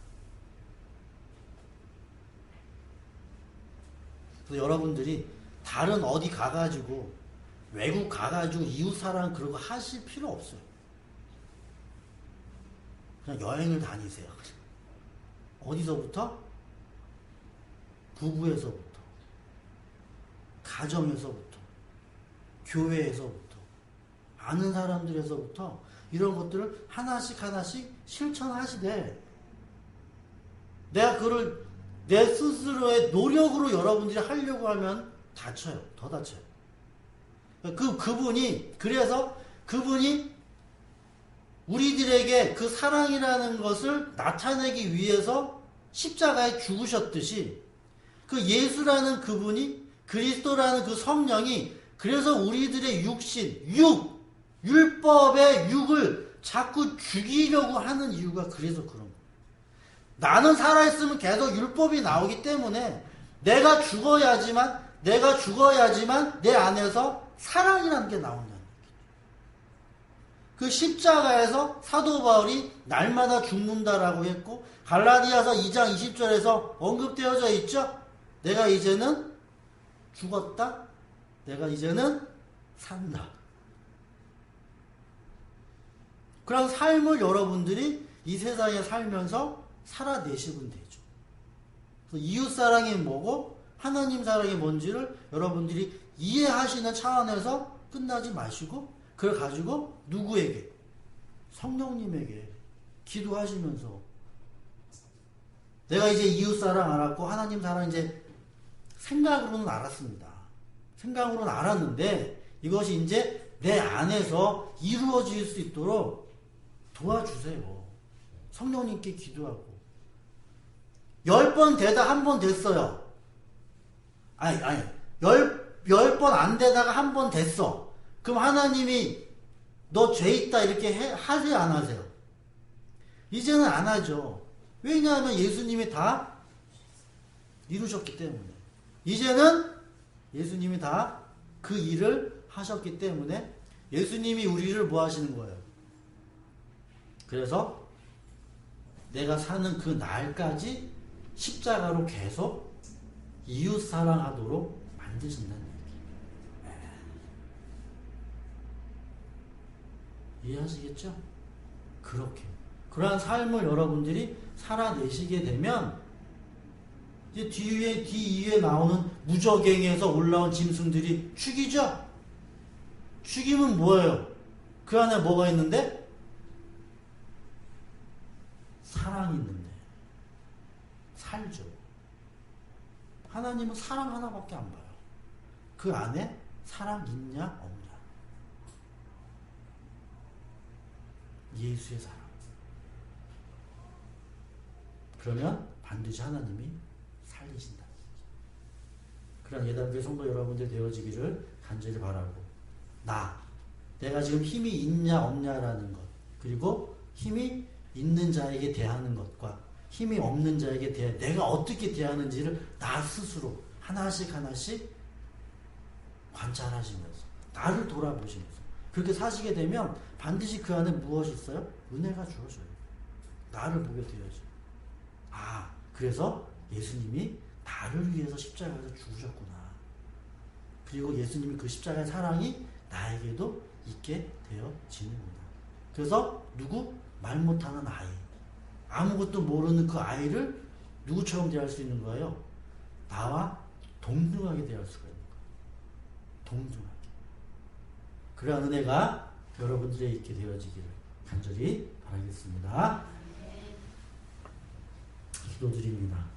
그래서 여러분들이 다른 어디 가가지고 외국 가가지고 이웃사랑 그러고 하실 필요 없어요. 그냥 여행을 다니세요. 어디서부터? 부부에서부터, 가정에서부터, 교회에서부터, 아는 사람들에서부터 이런 것들을 하나씩 하나씩 실천하시되 내가 그걸 내 스스로의 노력으로 여러분들이 하려고 하면 다쳐요. 더 다쳐요. 그래서 그분이 우리들에게 그 사랑이라는 것을 나타내기 위해서 십자가에 죽으셨듯이 그 예수라는 그분이 그리스도라는 그 성령이 그래서 우리들의 육신, 율법의 육을 자꾸 죽이려고 하는 이유가 그래서 그런 거예요. 나는 살아있으면 계속 율법이 나오기 때문에 내가 죽어야지만 내 안에서 사랑이라는 게 나온다는 거예요. 그 십자가에서 사도 바울이 날마다 죽는다라고 했고 갈라디아서 2장 20절에서 언급되어져 있죠. 내가 이제는 죽었다. 내가 이제는 산다. 그런 삶을 여러분들이 이 세상에 살면서 살아내시면 되죠. 이웃사랑이 뭐고 하나님 사랑이 뭔지를 여러분들이 이해하시는 차원에서 끝나지 마시고 그걸 가지고 누구에게? 성령님에게 기도하시면서 내가 이제 이웃사랑 알았고 하나님 사랑 이제 생각으로는 알았습니다. 생각으로는 알았는데 이것이 이제 내 안에서 이루어질 수 있도록 도와주세요. 성령님께 기도하고 10번 되다 한 번 됐어요. 아니 10번 안 되다가 한 번 됐어. 그럼 하나님이 너 죄 있다 이렇게 하세요 안 하세요? 이제는 안 하죠. 왜냐하면 예수님이 다 이루셨기 때문에. 이제는 예수님이 다 그 일을 하셨기 때문에 예수님이 우리를 뭐 하시는 거예요? 그래서 내가 사는 그 날까지 십자가로 계속 이웃 사랑하도록 만드신다는 얘기. 이해하시겠죠? 그렇게. 그러한 삶을 여러분들이 살아내시게 되면 이제 뒤에 나오는 무적행에서 올라온 짐승들이 죽이죠? 죽이면 뭐예요? 그 안에 뭐가 있는데? 사랑이 있는데. 살죠. 하나님은 사랑 하나밖에 안 봐요. 그 안에 사랑 있냐 없냐. 예수의 사랑. 그러면 반드시 하나님이 살리신다. 그런 예단교회 성도 여러분들 되어지기를 간절히 바라고 내가 지금 힘이 있냐 없냐라는 것 그리고 힘이 있는 자에게 대하는 것과 힘이 없는 자에게 내가 어떻게 대하는지를 나 스스로 하나씩 관찰하시면서 나를 돌아보시면서 그렇게 사시게 되면 반드시 그 안에 무엇이 있어요? 은혜가 주어져요. 나를 보게 되어져. 그래서 예수님이 나를 위해서 십자가에서 죽으셨구나. 그리고 예수님이 그 십자가의 사랑이 나에게도 있게 되어지는구나. 그래서 말 못하는 아이, 아무것도 모르는 그 아이를 누구처럼 대할 수 있는 거예요? 나와 동등하게 대할 수가 있는 거예요. 동등하게. 그러한 은혜가 여러분들에 있게 되어지기를 간절히 바라겠습니다. 기도드립니다.